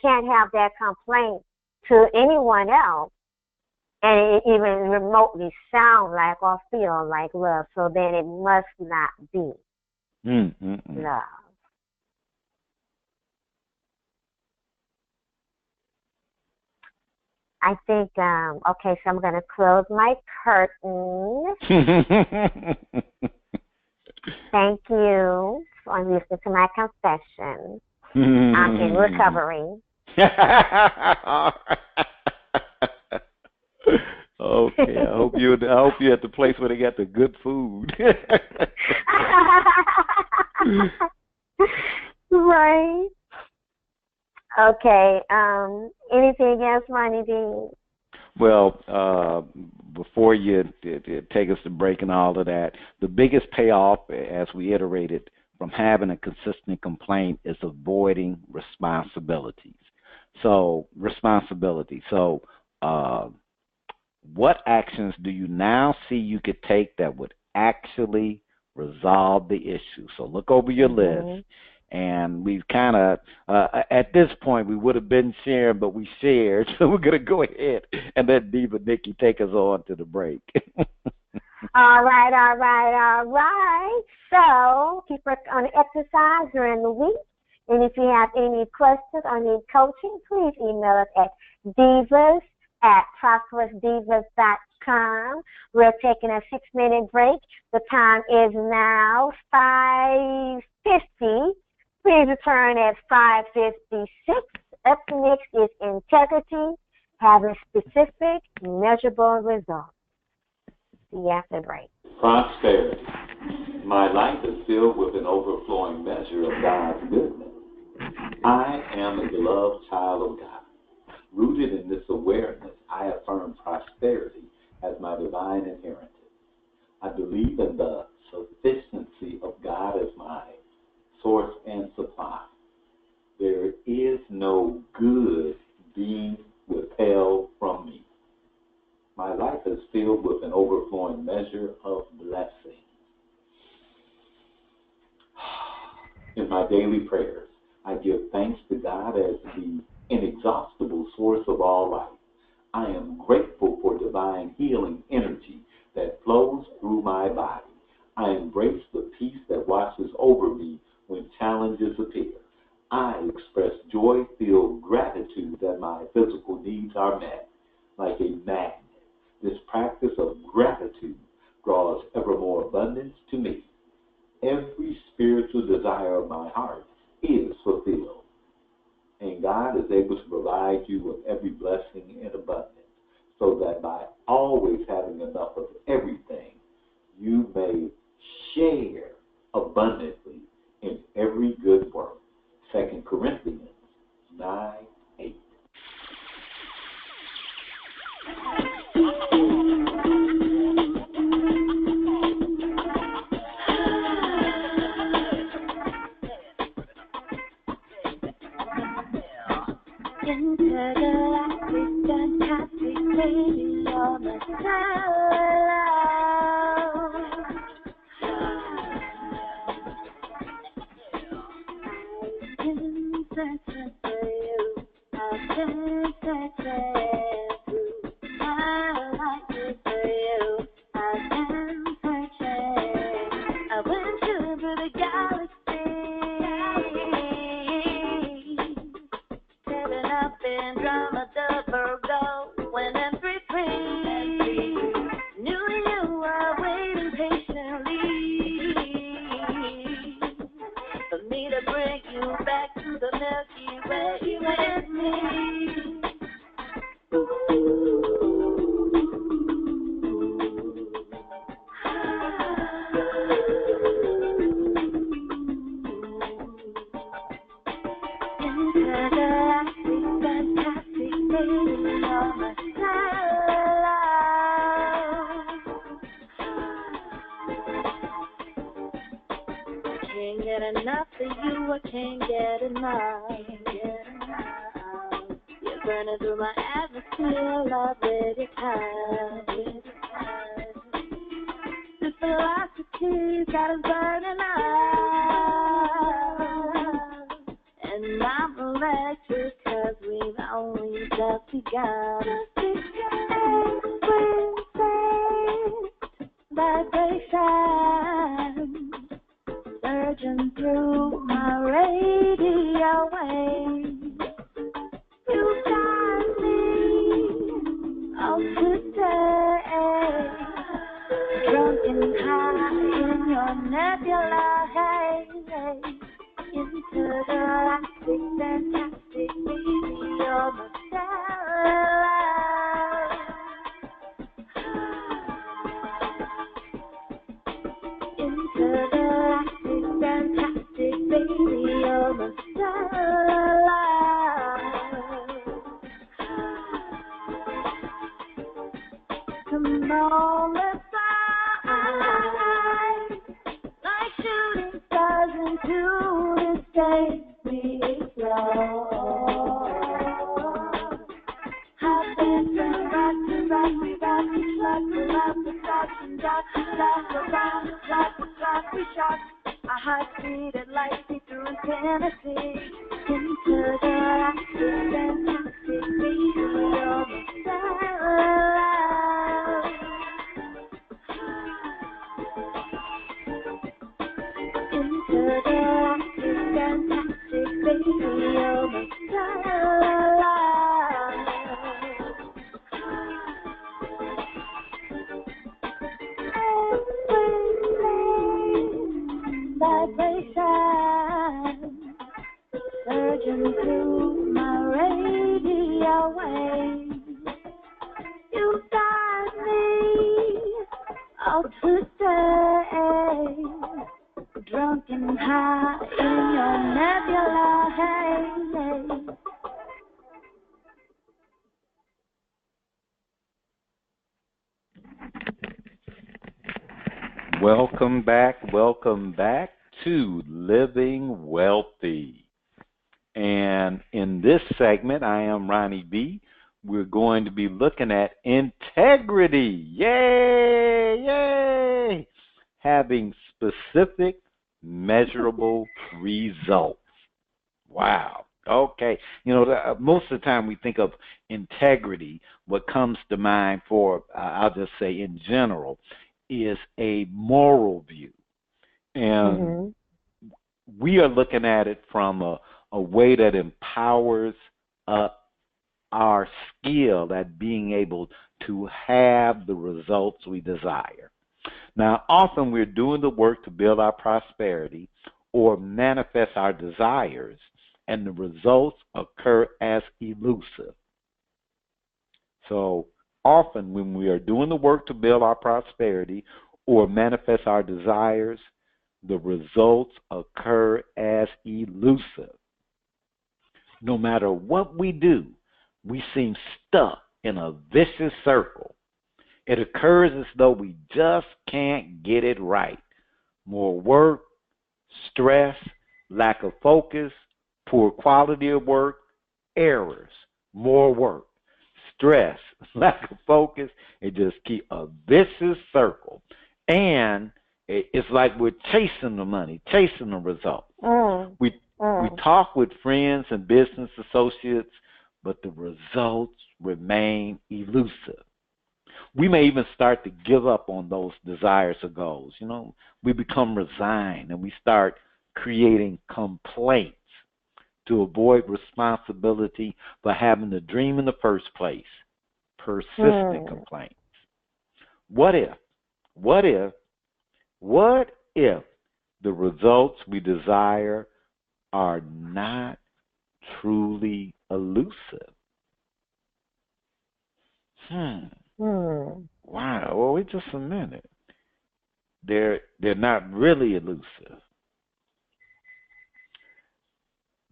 can't have that complaint to anyone else, and it even remotely sound like or feel like love. So then it must not be love. I think, okay, so I'm going to close my curtain. Thank you for listening to my confession. I'm in recovery. Okay, I hope you're at the place where they got the good food. Right. Okay. Anything else, Ronnie D? Well, before you take us to break and all of that, the biggest payoff, as we iterated, from having a consistent complaint is avoiding responsibilities. So, responsibility. So, what actions do you now see you could take that would actually resolve the issue? So, look over your list. And we've kind of, at this point, we would have been sharing, but we shared. So we're going to go ahead and let Diva Nikki take us on to the break. All right. So keep working on the exercise during the week. And if you have any questions or need coaching, please email us at divas@prosperousdivas.com. We're taking a 6-minute break. The time is now 5:50. Please return at 5:56. Up next is integrity, having specific, measurable results. See you after the break. Prosperity. My life is filled with an overflowing measure of God's goodness. I am a beloved child of God. Rooted in this awareness, I affirm prosperity as my divine inheritance. I believe in the sufficiency of God as my source and supply. There is no good being withheld from me. My life is filled with an overflowing measure of blessing. In my daily prayers, I give thanks to God as the inexhaustible source of all life. I am grateful for divine healing energy that flows through my body. I embrace the peace that washes over me when challenges appear. I express joy-filled gratitude that my physical needs are met. Like a magnet, this practice of gratitude draws ever more abundance to me. Every spiritual desire of my heart is fulfilled. And God is able to provide you with every blessing in abundance, so that by always having enough of everything, you may share abundantly in every good work. 2 Corinthians 9:8. Intergalactic, fantastic, baby, you're my Can't get enough of you, I can't get enough. You're burning through my atmosphere, love with your touch. The philosophy's got us burning up. And I'm electric, cause we've only just begun. Vibration surging through my radio waves. You got me all today, drunk and high in your nebula haze. Intergalactic, fantastic, baby, you're my satellite. Intergalactic, fantastic, baby, you're my satellite. Come on, let's fly like shooting stars into the space we explore. Hop into rock to rock, we rock to rock, we rock to rock, and rock to rock, around the clock, we shock. Our heart beat at light, see through infinity. Intergalactic, fantastic, baby, you're my satellite. Intergalactic, fantastic, baby, you're my satellite. Vibration surging through my radio waves. You got me flying high in your nebula. Hey, hey. Welcome back to Living Wealthy. And in this segment, I am Ronnie B. We're going to be looking at integrity. Yay! Yay! Having specific, measurable results. Wow. Okay. You know, most of the time we think of integrity, what comes to mind for, I'll just say in general, is a moral view. And we are looking at it from a way that empowers our skill at being able to have the results we desire. Now, often we're doing the work to build our prosperity or manifest our desires, and the results occur as elusive. So often when we are doing the work to build our prosperity or manifest our desires, the results occur as elusive. No matter what we do, we seem stuck in a vicious circle. It occurs as though we just can't get it right. More work, stress, lack of focus, poor quality of work, errors, more work, stress, lack of focus. It just keeps a vicious circle. And it's like we're chasing the money, chasing the result. We talk with friends and business associates, but the results remain elusive. We may even start to give up on those desires or goals. You know, we become resigned and we start creating complaints to avoid responsibility for having the dream in the first place. Persistent complaints. What if the results we desire are not truly elusive? Wow. Well, wait just a minute. They're not really elusive.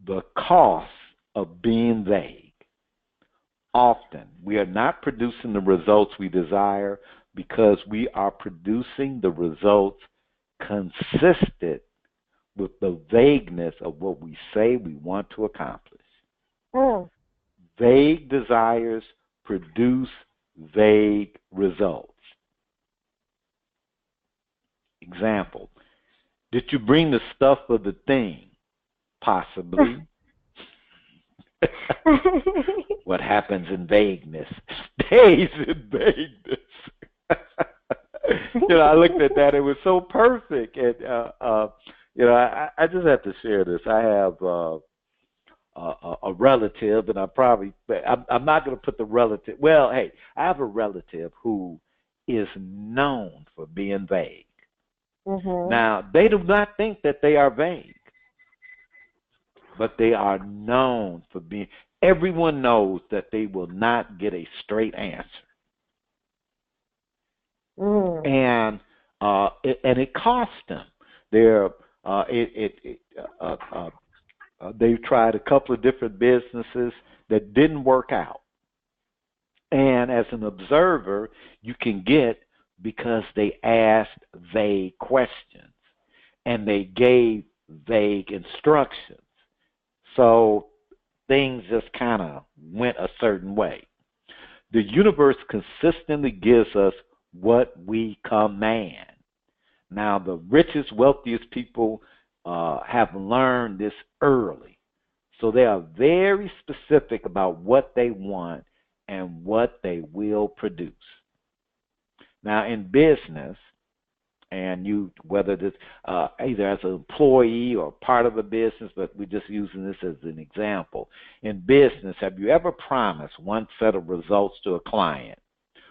The cost of being vague. Often, we are not producing the results we desire because we are producing the results consistent with the vagueness of what we say we want to accomplish. Vague desires produce vague results. Example, did you bring the stuff for the thing? Possibly. What happens in vagueness stays in vagueness. You know, I looked at that. It was so perfect. And, you know, I just have to share this. I have a relative, and I'm not going to put the relative. Well, hey, I have a relative who is known for being vague. Now, they do not think that they are vague, but they are known for being. Everyone knows that they will not get a straight answer. And it costs them. They've tried a couple of different businesses that didn't work out. And as an observer, you can get because they asked vague questions and they gave vague instructions. So things just kind of went a certain way. The universe consistently gives us what we command. Now, the richest, wealthiest people have learned this early. So they are very specific about what they want and what they will produce. Now, in business, and you, whether this either as an employee or part of a business, but we're just using this as an example. In business, have you ever promised one set of results to a client,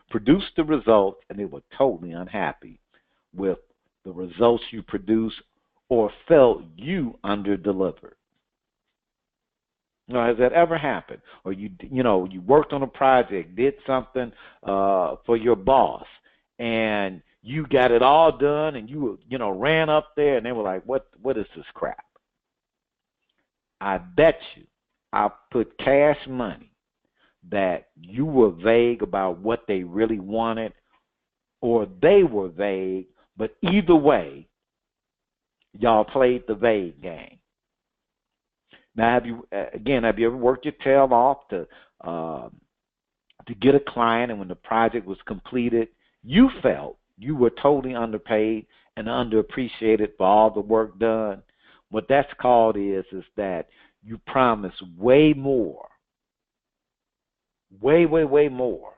produced the results, and they were totally unhappy with the results you produced or felt you under-delivered? Now, has that ever happened? Or you worked on a project, did something for your boss, and you got it all done and you ran up there and they were like, what is this crap? I bet you I put cash money that you were vague about what they really wanted, or they were vague, but either way, y'all played the vague game. Now, have you ever worked your tail off to get a client, and when the project was completed, you felt you were totally underpaid and underappreciated for all the work done? What that's called is that you promised way more, way more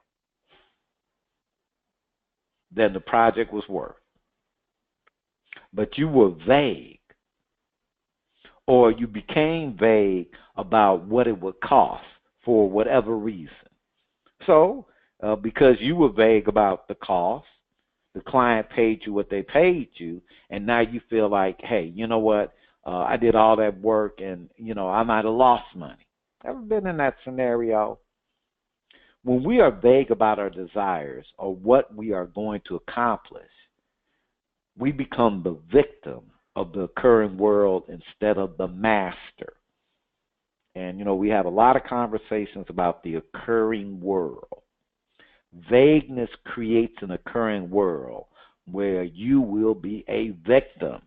than the project was worth. But you were vague, or you became vague about what it would cost for whatever reason. So, because you were vague about the cost, the client paid you what they paid you, and now you feel like, hey, you know what? I did all that work, and, I might have lost money. Ever been in that scenario? When we are vague about our desires or what we are going to accomplish, we become the victim of the occurring world instead of the master. And, we have a lot of conversations about the occurring world. Vagueness creates an occurring world where you will be a victim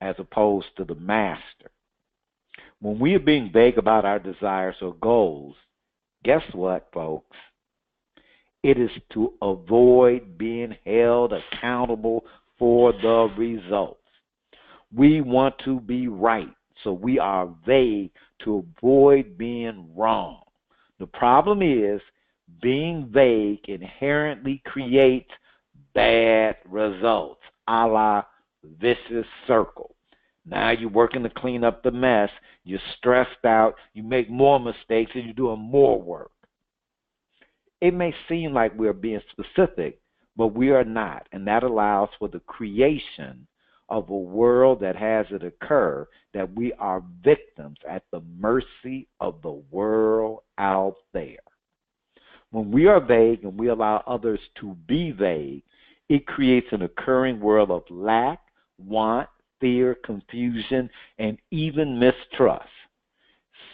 as opposed to the master. When we are being vague about our desires or goals, guess what, folks? It is to avoid being held accountable for the results. We want to be right, so we are vague to avoid being wrong. The problem is being vague inherently creates bad results, a la vicious circle. Now you're working to clean up the mess, you're stressed out, you make more mistakes, and you're doing more work. It may seem like we're being specific, but we are not, and that allows for the creation of a world that has it occur that we are victims at the mercy of the world out there. When we are vague and we allow others to be vague, it creates an occurring world of lack, want, fear, confusion, and even mistrust.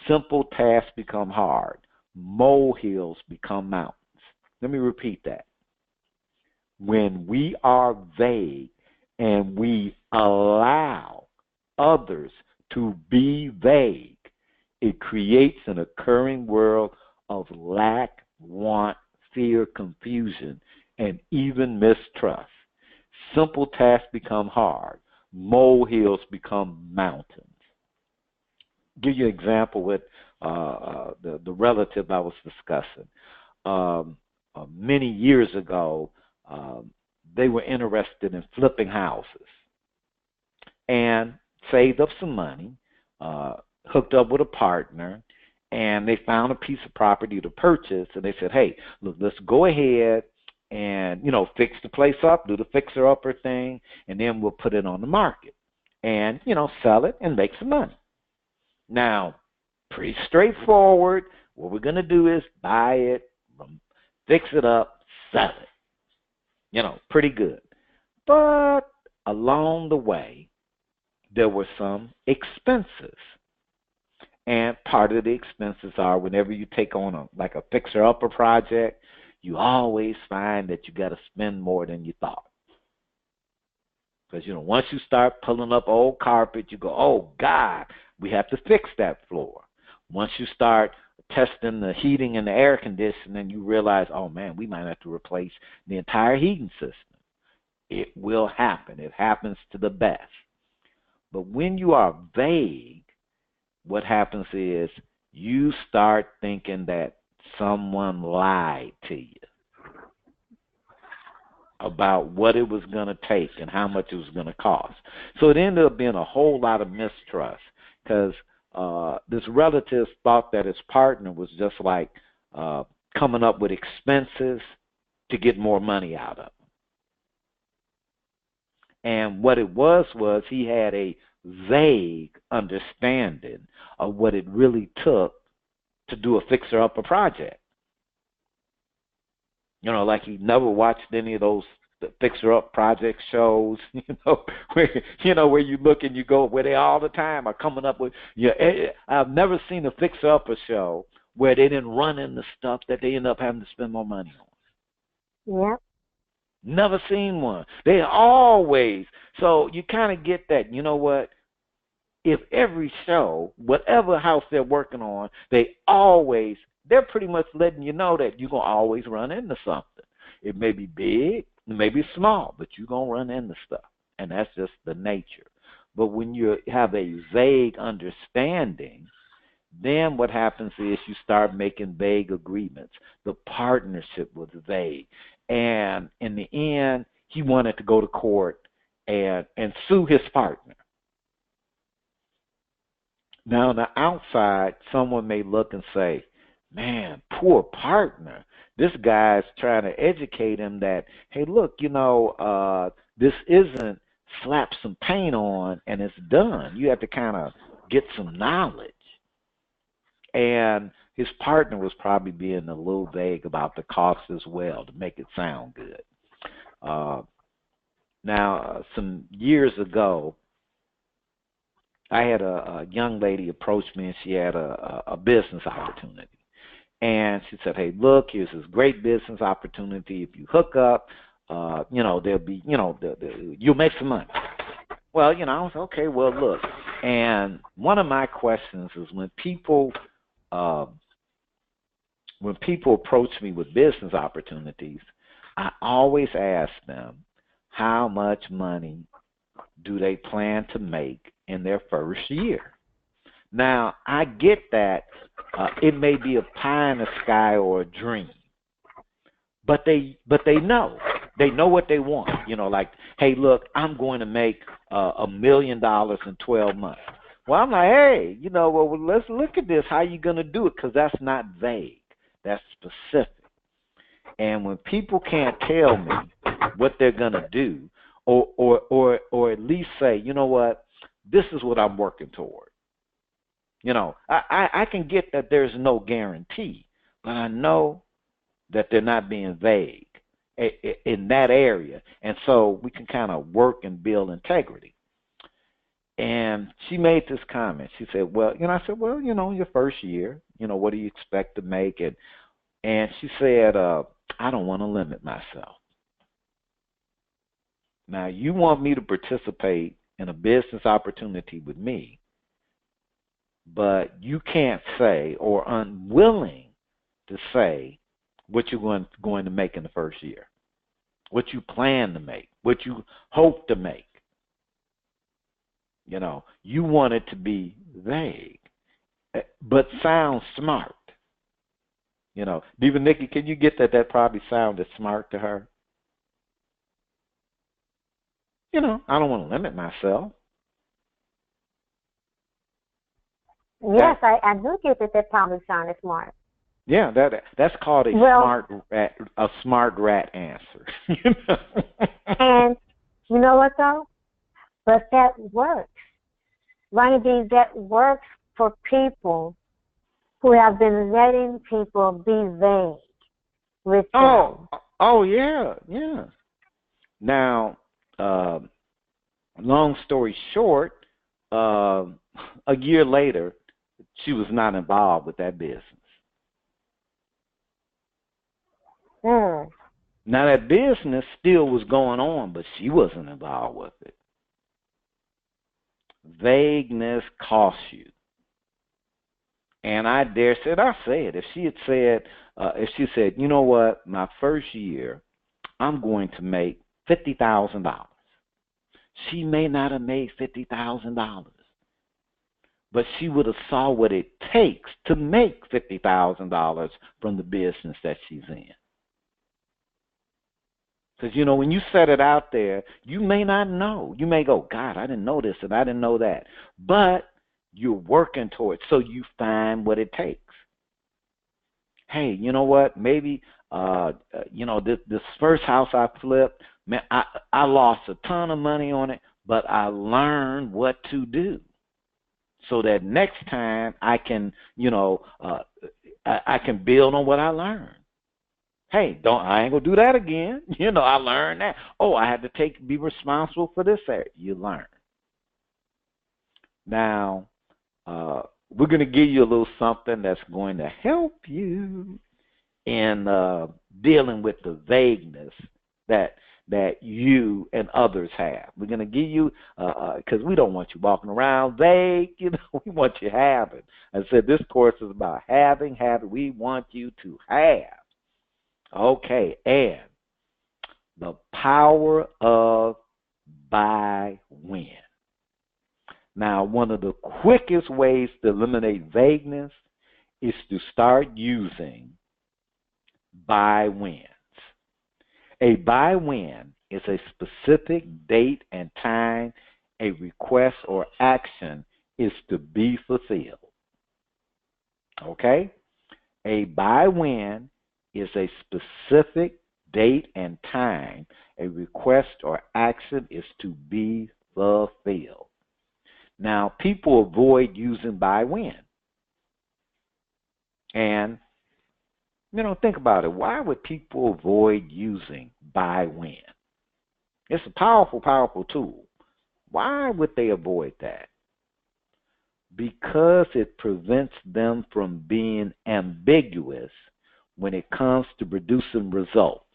Simple tasks become hard. Molehills become mountains. Let me repeat that. When we are vague and we allow others to be vague, it creates an occurring world of lack, want, fear, confusion, and even mistrust. Simple tasks become hard. Molehills become mountains. Give you an example with the relative I was discussing. Many years ago, they were interested in flipping houses and saved up some money, hooked up with a partner, and they found a piece of property to purchase, and they said, hey, look, let's go ahead and, fix the place up, do the fixer-upper thing, and then we'll put it on the market and, sell it and make some money. Now, pretty straightforward. What we're going to do is buy it, fix it up, sell it. Pretty good. But along the way, there were some expenses. And part of the expenses are whenever you take on a fixer-upper project, you always find that you got to spend more than you thought. Because, once you start pulling up old carpet, you go, oh, God, we have to fix that floor. Once you start testing the heating and the air conditioning, you realize, oh, man, we might have to replace the entire heating system. It will happen. It happens to the best. But when you are vague, what happens is you start thinking that someone lied to you about what it was going to take and how much it was going to cost. So it ended up being a whole lot of mistrust because this relative thought that his partner was just like coming up with expenses to get more money out of him. And what it was he had a vague understanding of what it really took to do a fixer-upper project. Like he never watched any of those the fixer-up project shows, where you look and you go, where they all the time are coming up with, I've never seen a fixer-upper show where they didn't run into stuff that they end up having to spend more money on. Yep. Never seen one. They always, so you kind of get that, you know what? If every show, whatever house they're working on, they're pretty much letting you know that you're going to always run into something. It may be big, it may be small, but you're going to run into stuff. And that's just the nature. But when you have a vague understanding, then what happens is you start making vague agreements. The partnership was vague. And in the end, he wanted to go to court and sue his partner. Now, on the outside, someone may look and say, man, poor partner. This guy's trying to educate him that, hey, look, this isn't slap some paint on and it's done. You have to kind of get some knowledge. And his partner was probably being a little vague about the cost as well to make it sound good. Now, some years ago, I had a young lady approach me, and she had a business opportunity. And she said, hey, look, here's this great business opportunity. If you hook up, there'll be, you'll make some money. Well, I was okay, well, look. And one of my questions is when people approach me with business opportunities, I always ask them, how much money do they plan to make in their first year? Now, I get that it may be a pie in the sky or a dream, but they know. They know what they want. Like, hey, look, I'm going to make $1 million in 12 months. Well, I'm like, hey, let's look at this. How you going to do it? Because that's not vague. That's specific. And when people can't tell me what they're going to do, or at least say, you know what, this is what I'm working toward. I can get that there's no guarantee, but I know that they're not being vague in that area. And so we can kind of work and build integrity. And she made this comment. She said, well, I said, well, your first year, what do you expect to make? And she said, I don't want to limit myself. Now, you want me to participate in a business opportunity with me, but you can't say or unwilling to say what you're going to make in the first year, what you plan to make, what you hope to make. You want it to be vague, but sound smart. Diva Nikki, can you get that probably sounded smart to her? I don't want to limit myself. Yes, I do get that probably sounded smart. Yeah, that's called a smart rat answer. And you know what though? But that works. Ronnie B, that works for people who have been letting people be vague with them. Oh yeah. Now, long story short, a year later, she was not involved with that business. Mm. Now, that business still was going on, but she wasn't involved with it. Vagueness costs you. And I say it. If she said, you know what, my first year, I'm going to make $50,000. She may not have made $50,000, but she would have saw what it takes to make $50,000 from the business that she's in. Because, when you set it out there, you may not know. You may go, God, I didn't know this and I didn't know that. But you're working towards it, so you find what it takes. Hey, you know what? Maybe, this first house I flipped, man, I lost a ton of money on it, but I learned what to do so that next time I can, I can build on what I learned. Hey, I ain't gonna do that again. I learned that. Oh, I had to be responsible for this area. You learn. Now, we're gonna give you a little something that's going to help you in dealing with the vagueness that you and others have. We're going to give you, because we don't want you walking around vague, we want you having. I said this course is about having. We want you to have. Okay, and the power of by when. Now, one of the quickest ways to eliminate vagueness is to start using by whens. A by when is a specific date and time a request or action is to be fulfilled. Okay? A by when is a specific date and time a request or action is to be fulfilled. Now, people avoid using by when. And think about it. Why would people avoid using by when? It's a powerful, powerful tool. Why would they avoid that? Because it prevents them from being ambiguous when it comes to producing results.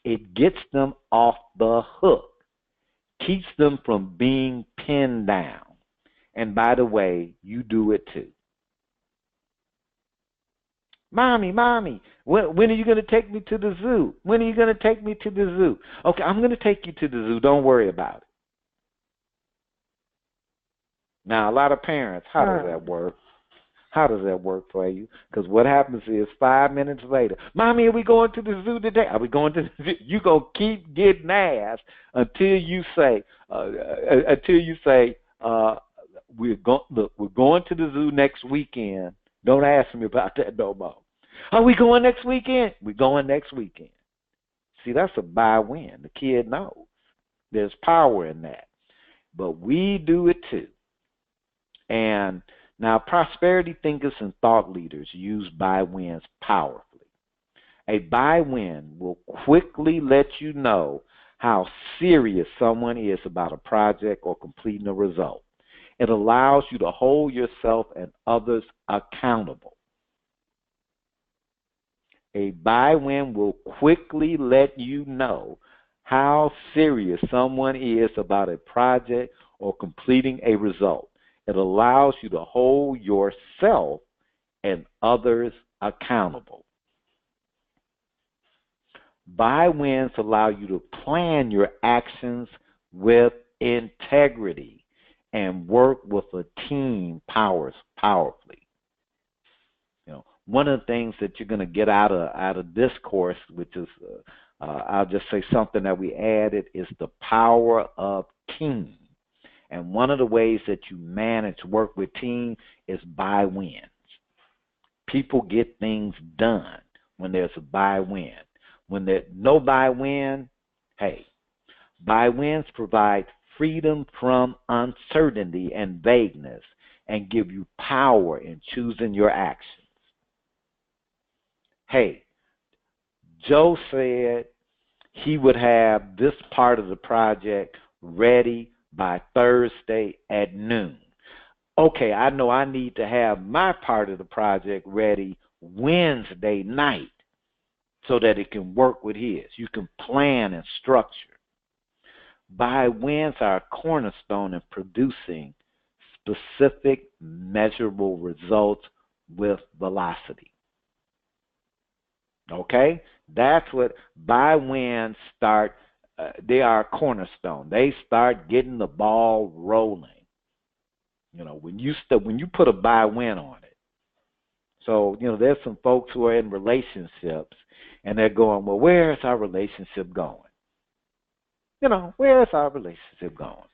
It gets them off the hook, keeps them from being pinned down. And by the way, you do it too. Mommy, when are you going to take me to the zoo? When are you going to take me to the zoo? Okay, I'm going to take you to the zoo. Don't worry about it. Now, a lot of parents, how does that work? How does that work for you? Because what happens is 5 minutes later, Mommy, are we going to the zoo today? Are we going to the zoo? You're going to keep getting asked until you say, we're going to the zoo next weekend. Don't ask me about that no more. Are we going next weekend? We're going next weekend. See, that's a by when. The kid knows. There's power in that. But we do it too. And now prosperity thinkers and thought leaders use by whens powerfully. A by when will quickly let you know how serious someone is about a project or completing a result. It allows you to hold yourself and others accountable. A by when will quickly let you know how serious someone is about a project or completing a result. It allows you to hold yourself and others accountable. By whens allow you to plan your actions with integrity and work with a team powerfully. One of the things that you're going to get out of this course, which is, I'll just say something that we added, is the power of team. And one of the ways that you work with team, is by whens. People get things done when there's a by when. When there's no by when, hey, by whens provide freedom from uncertainty and vagueness and give you power in choosing your actions. Hey, Joe said he would have this part of the project ready by Thursday at noon. Okay, I know I need to have my part of the project ready Wednesday night so that it can work with his. You can plan and structure. By whens are a cornerstone in producing specific, measurable results with velocity. Okay? That's what by whens start. They are a cornerstone. They start getting the ball rolling. When you put a by when on it. So, there's some folks who are in relationships and they're going, well, where is our relationship going? Where is our relationship going?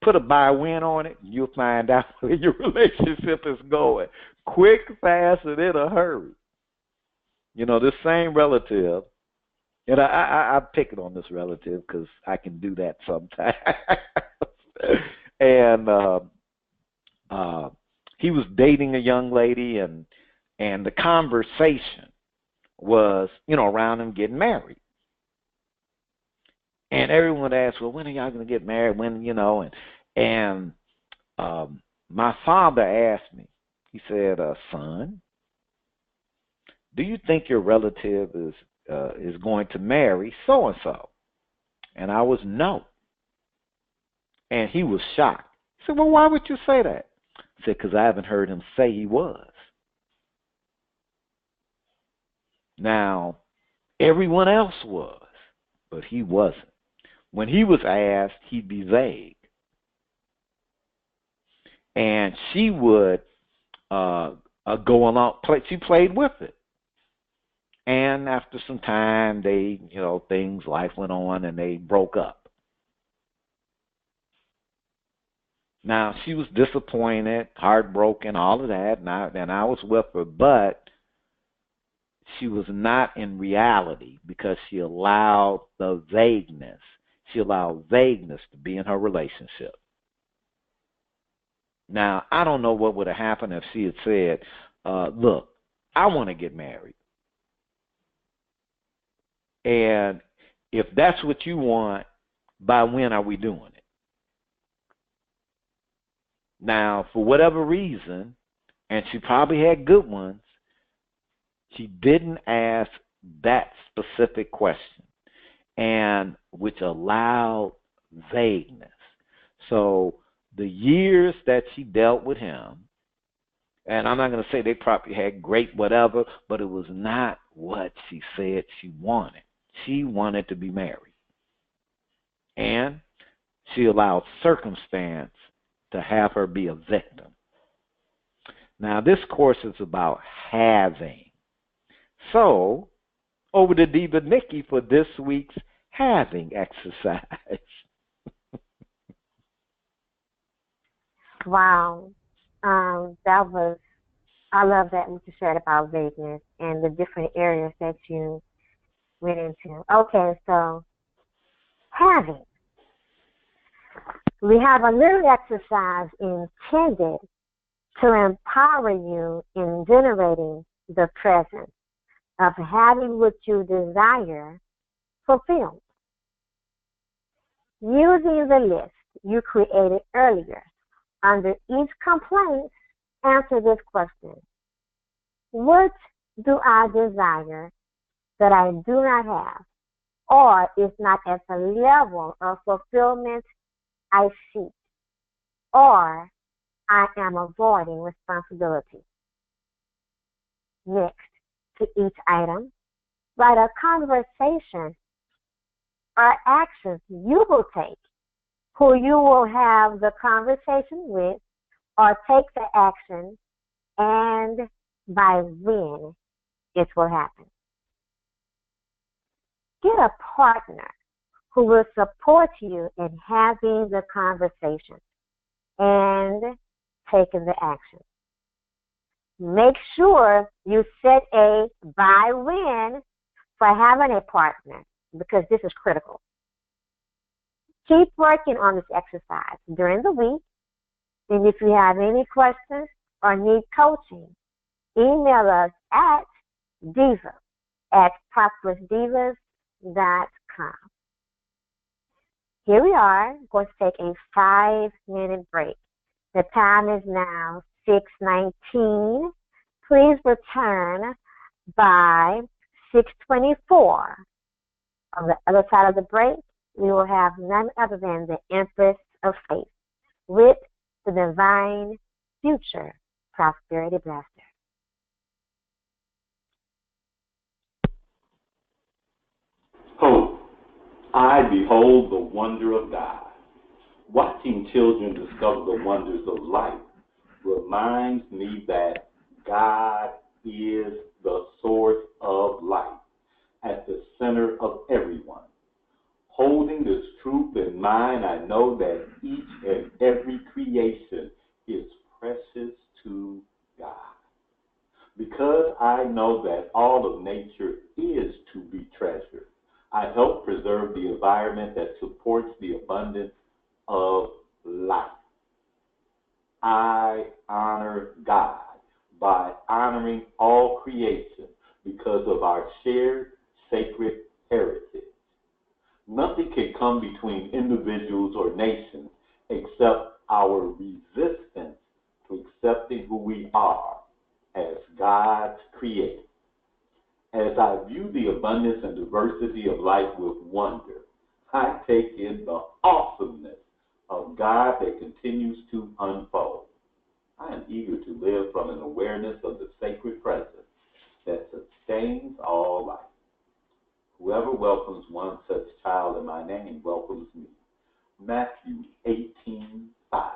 Put a by when on it, and you'll find out where your relationship is going. Quick, fast, and in a hurry. This same relative, and I pick it on this relative because I can do that sometimes. And he was dating a young lady, and the conversation was, around them getting married. And everyone would ask, well, when are y'all going to get married? When, and my father asked me, he said, son, do you think your relative is going to marry so-and-so? And I was no. And he was shocked. He said, well, why would you say that? I said, because I haven't heard him say he was. Now, everyone else was, but he wasn't. When he was asked, he'd be vague. And she would go along. She played with it. And after some time, life went on, and they broke up. Now, she was disappointed, heartbroken, all of that, and I was with her, but she was not in reality because she allowed the vagueness. She allowed vagueness to be in her relationship. Now, I don't know what would have happened if she had said, look, I want to get married. And if that's what you want, by when are we doing it? Now, for whatever reason, and she probably had good ones, she didn't ask that specific question, and which allowed vagueness. So the years that she dealt with him, and I'm not going to say they probably had great whatever, but it was not what she said she wanted. She wanted to be married. And she allowed circumstance to have her be a victim. Now, this course is about having. So, over to Diva Nikki for this week's having exercise. Wow. I love that what you said about vagueness and the different areas that you went into. Okay, so having. We have a little exercise intended to empower you in generating the presence of having what you desire fulfilled. Using the list you created earlier, under each complaint, answer this question. What do I desire that I do not have, or is not at the level of fulfillment I seek, or I am avoiding responsibility? Next, to each item, write a conversation or actions you will take, who you will have the conversation with, or take the action, and by when it will happen. Get a partner who will support you in having the conversation and taking the action. Make sure you set a by when for having a partner, because this is critical. Keep working on this exercise during the week, and if you have any questions or need coaching, email us at diva@prosperousdivas.com. Here we are, going to take a 5-minute break. The time is now 6:19. Please return by 6:24. On the other side of the break, we will have none other than the Empress of Faith with the Divine Future Prosperity Blaster. Hope. I behold the wonder of God. Watching children discover the wonders of life reminds me that God is the source of life at the center of everyone. Holding this truth in mind, I know that each and every creation is precious to God. Because I know that all of nature is to be treasured, I help preserve the environment that supports the abundance of life. I honor God by honoring all creation because of our shared sacred heritage. Nothing can come between individuals or nations except our resistance to accepting who we are as God's created. As I view the abundance and diversity of life with wonder, I take in the awesomeness of God that continues to unfold. I am eager to live from an awareness of the sacred presence that sustains all life. Whoever welcomes one such child in my name welcomes me. Matthew 18:5.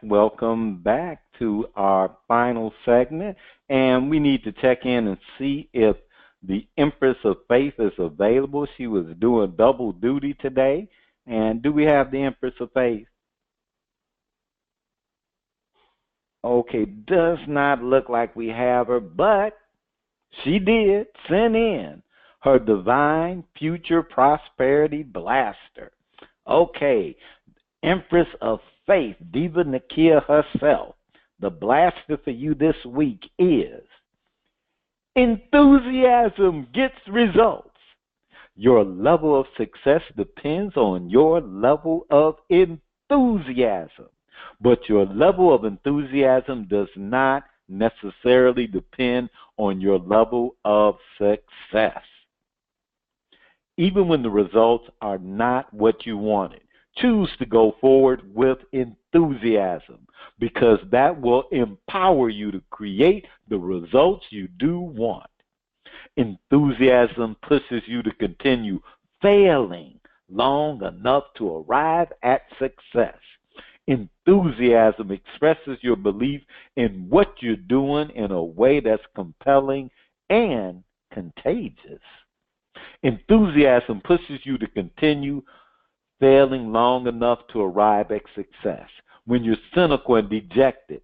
Welcome back to our final segment, and we need to check in and see if the Empress of Faith is available. She was doing double duty today, and do we have the Empress of Faith? Okay, does not look like we have her, but she did send in her Divine Future Prosperity Blaster. Okay, Empress of Faith, Diva Nakia herself. The blaster for you this week is enthusiasm gets results. Your level of success depends on your level of enthusiasm. But your level of enthusiasm does not necessarily depend on your level of success. Even when the results are not what you wanted, choose to go forward with enthusiasm, because that will empower you to create the results you do want. Enthusiasm pushes you to continue failing long enough to arrive at success. Enthusiasm expresses your belief in what you're doing in a way that's compelling and contagious. Enthusiasm pushes you to continue failing long enough to arrive at success. When you're cynical and dejected,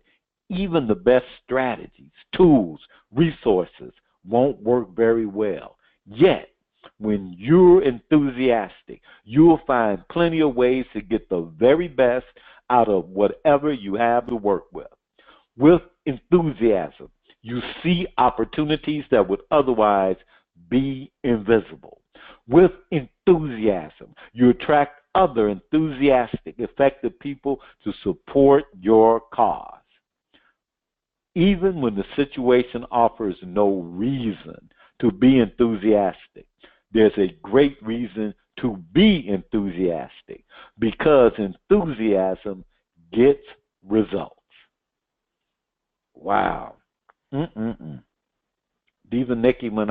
even the best strategies, tools, resources won't work very well. Yet, when you're enthusiastic, you'll find plenty of ways to get the very best out of whatever you have to work with. With enthusiasm, you see opportunities that would otherwise be invisible. With enthusiasm, you attract other enthusiastic, effective people to support your cause. Even when the situation offers no reason to be enthusiastic, there's a great reason to be enthusiastic, because enthusiasm gets results. Wow. Diva Nikki, when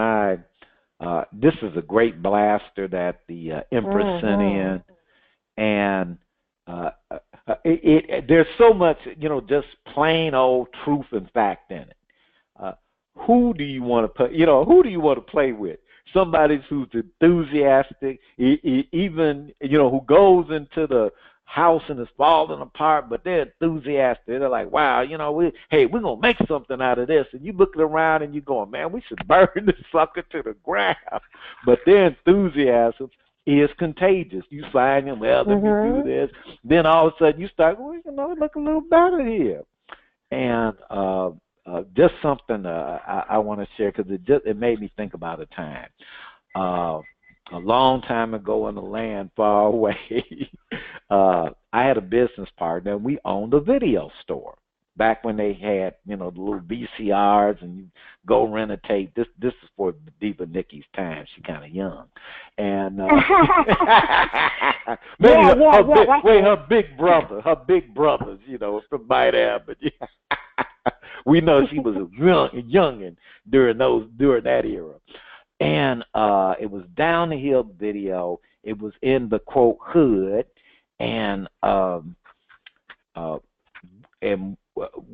this is a great blaster that the Empress sent in, and there's so much, just plain old truth and fact in it. Who do you want to play? Who do you want to play with? Somebody who's enthusiastic, even who goes into the house and it's falling apart, but they're enthusiastic. They're like, wow, we're gonna make something out of this. And you looking around and you're going, man, we should burn this sucker to the ground. But their enthusiasm is contagious. You find them, well, let me do this. Then all of a sudden you start, it look a little better here. And just something I want to share, because it made me think about a time. A long time ago in a land far away, I had a business partner, and we owned a video store. Back when they had, the little VCRs, and you go rent a tape. This is for Diva Nikki's time. She's kind of young, and her big brothers, from might have, but we know she was young during that era. And it was down the hill video. It was in the quote hood, and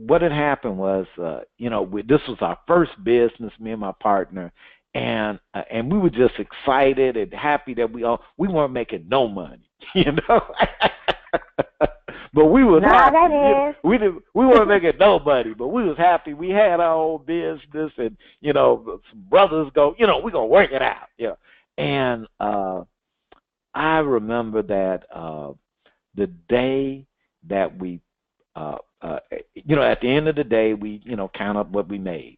what had happened was, this was our first business, me and my partner, and we were just excited and happy that we weren't making no money, But we was happy. We weren't making no money, but we was happy. We had our own business, and some brothers go, we're gonna work it out. Yeah. And I remember that the day that we at the end of the day, we count up what we made,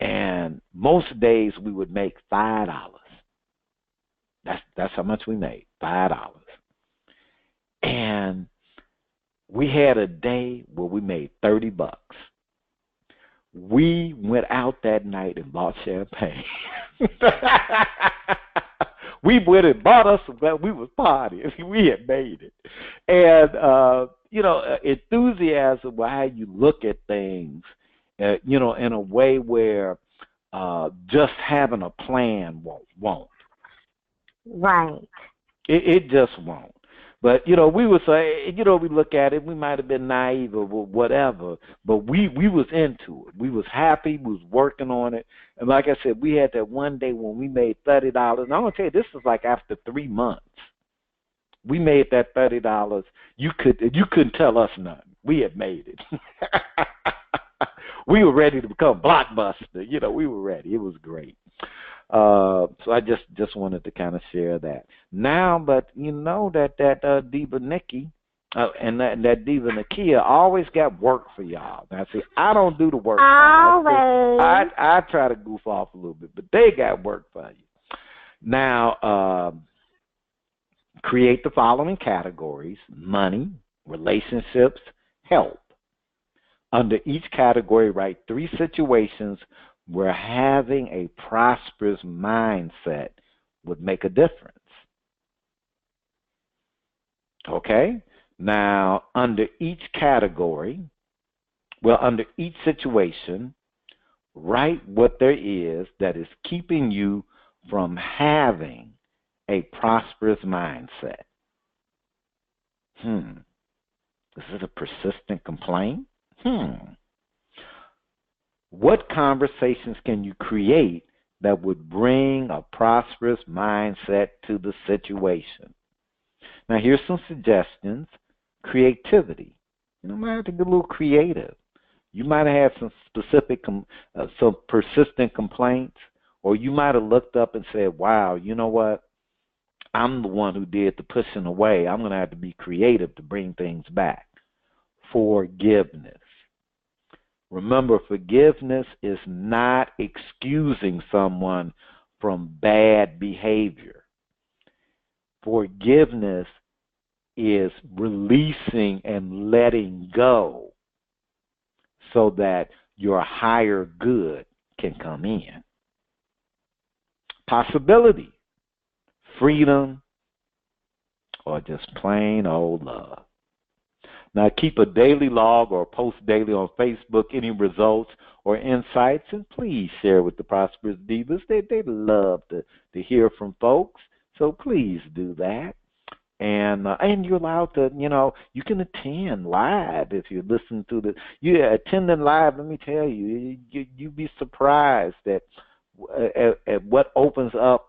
and most days we would make $5. That's how much we made, $5. And we had a day where we made $30. We went out that night and bought champagne. We went and bought us some. We was partying. We had made it. And enthusiasm, how you look at things, in a way where just having a plan won't. Right. It just won't. But, we would say, we look at it, we might have been naive or whatever, but we was into it. We was happy, we was working on it. And like I said, we had that one day when we made $30. And I'm going to tell you, this was like after 3 months. We made that $30. You couldn't tell us nothing. We had made it. We were ready to become Blockbuster. We were ready. It was great. So I just wanted to kind of share that. Now, but you know that Diva Nikki and that Diva Nakia always got work for y'all. Now, see, I don't do the work. Always. I try to goof off a little bit, but they got work for you. Now, create the following categories: money, relationships, health. Under each category, write 3 situations where having a prosperous mindset would make a difference. Okay? Now, under each category, under each situation, write what there is that is keeping you from having a prosperous mindset. Is it a persistent complaint? What conversations can you create that would bring a prosperous mindset to the situation? Now, here's some suggestions. Creativity. You might have to get a little creative. You might have had some specific, some persistent complaints, or you might have looked up and said, wow, you know what? I'm the one who did the pushing away. I'm going to have to be creative to bring things back. Forgiveness. Remember, forgiveness is not excusing someone from bad behavior. Forgiveness is releasing and letting go so that your higher good can come in. Possibility, freedom, or just plain old love. Now, keep a daily log or post daily on Facebook any results or insights, and please share with the Prosperous Divas. They love to hear from folks, so please do that. And you're allowed to, you can attend live if you listen to attending live. Let me tell you, you'd be surprised at what opens up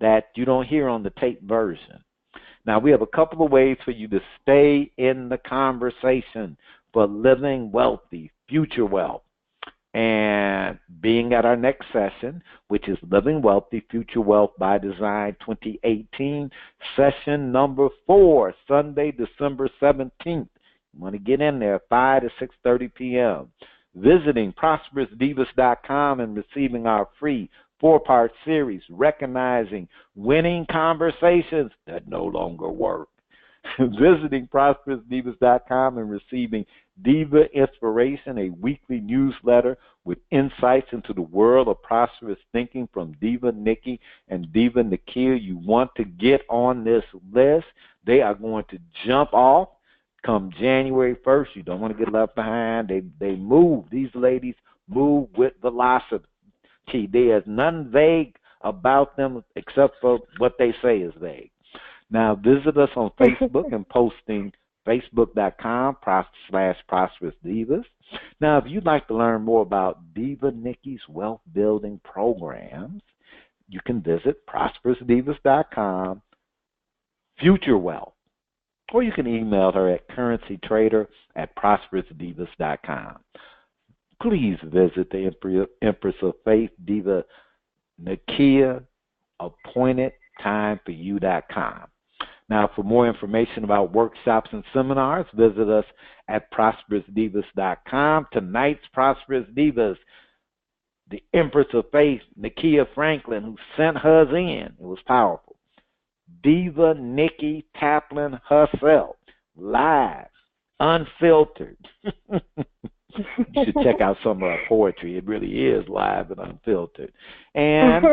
that you don't hear on the tape version. Now, we have a couple of ways for you to stay in the conversation for living wealthy, future wealth. And being at our next session, which is Living Wealthy, Future Wealth by Design 2018, session number 4, Sunday, December 17th. You want to get in there, 5 to 6:30 p.m. Visiting ProsperousDivas.com and receiving our free 4-part series, Recognizing Winning Conversations That No Longer Work. Visiting ProsperousDivas.com and receiving Diva Inspiration, a weekly newsletter with insights into the world of prosperous thinking from Diva Nikki and Diva Nakia. You want to get on this list. They are going to jump off come January 1st. You don't want to get left behind. They move. These ladies move with velocity. There's nothing vague about them except for what they say is vague. Now, visit us on Facebook and posting facebook.com/Prosperous Divas. Now, if you'd like to learn more about Diva Nikki's wealth building programs, you can visit ProsperousDivas.com, Future Wealth, or you can email her at currencytrader@ProsperousDivas.com. Please visit the Empress of Faith, Diva Nakia, appointedtimeforyou.com. Now, for more information about workshops and seminars, visit us at ProsperousDivas.com. Tonight's Prosperous Divas, the Empress of Faith, Nakia Franklin, who sent hers in. It was powerful. Diva Nikki Taplin herself, live, unfiltered. You should check out some of her poetry. It really is live and unfiltered. And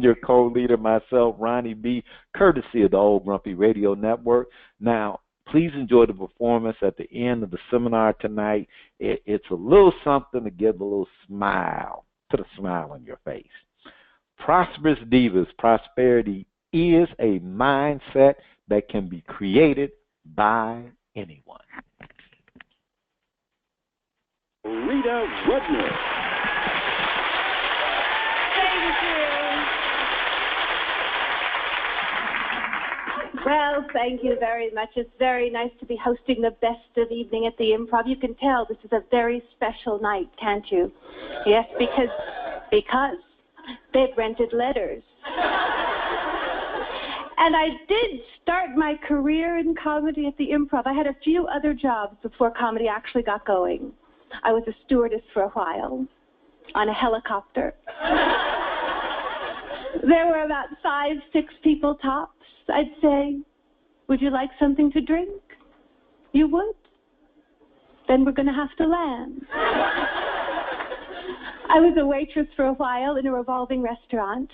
your co-leader, myself, Ronnie B., courtesy of the Old Grumpy Radio Network. Now, please enjoy the performance at the end of the seminar tonight. It's a little something to give a little smile, put a smile on your face. Prosperous Divas, prosperity is a mindset that can be created by anyone. Rita Rudner. Thank you. Well, thank you very much. It's very nice to be hosting the best of evening at the Improv. You can tell this is a very special night, can't you? Yes, because They'd rented letters. And I did start my career in comedy at the Improv. I had a few other jobs before comedy actually got going. I was a stewardess for a while on a helicopter. There were about 5, 6 people tops, I'd say. Would you like something to drink? You would? Then we're going to have to land. I was a waitress for a while in a revolving restaurant.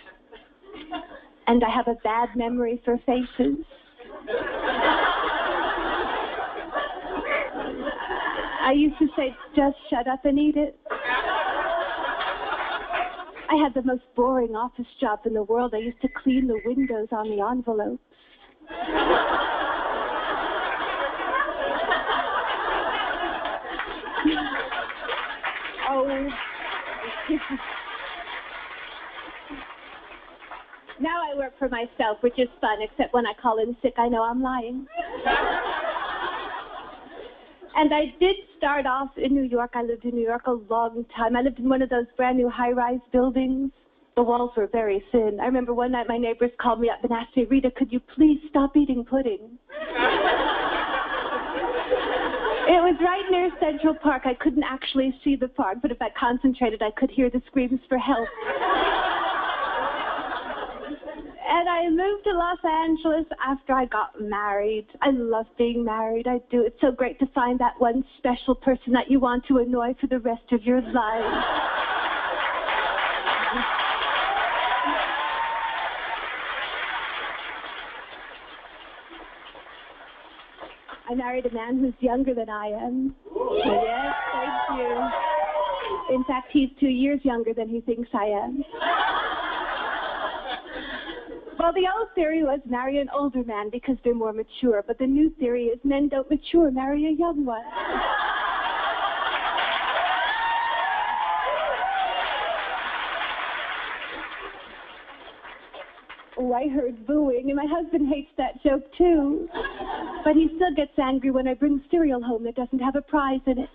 And I have a bad memory for faces. I used to say, just shut up and eat it. I had the most boring office job in the world. I used to clean the windows on the envelopes. Oh. Now I work for myself, which is fun, except when I call in sick, I know I'm lying. And I did start off in New York. I lived in New York a long time. I lived in one of those brand new high-rise buildings. The walls were very thin. I remember one night my neighbors called me up and asked me, Rita, could you please stop eating pudding? It was right near Central Park. I couldn't actually see the park, but if I concentrated, I could hear the screams for help. And I moved to Los Angeles after I got married. I love being married. I do. It's so great to find that one special person that you want to annoy for the rest of your life. I married a man who's younger than I am. Yes, thank you. In fact, he's 2 years younger than he thinks I am. Well, the old theory was marry an older man because they're more mature, but the new theory is men don't mature, marry a young one. Oh, I heard booing, and my husband hates that joke, too. But he still gets angry when I bring cereal home that doesn't have a prize in it.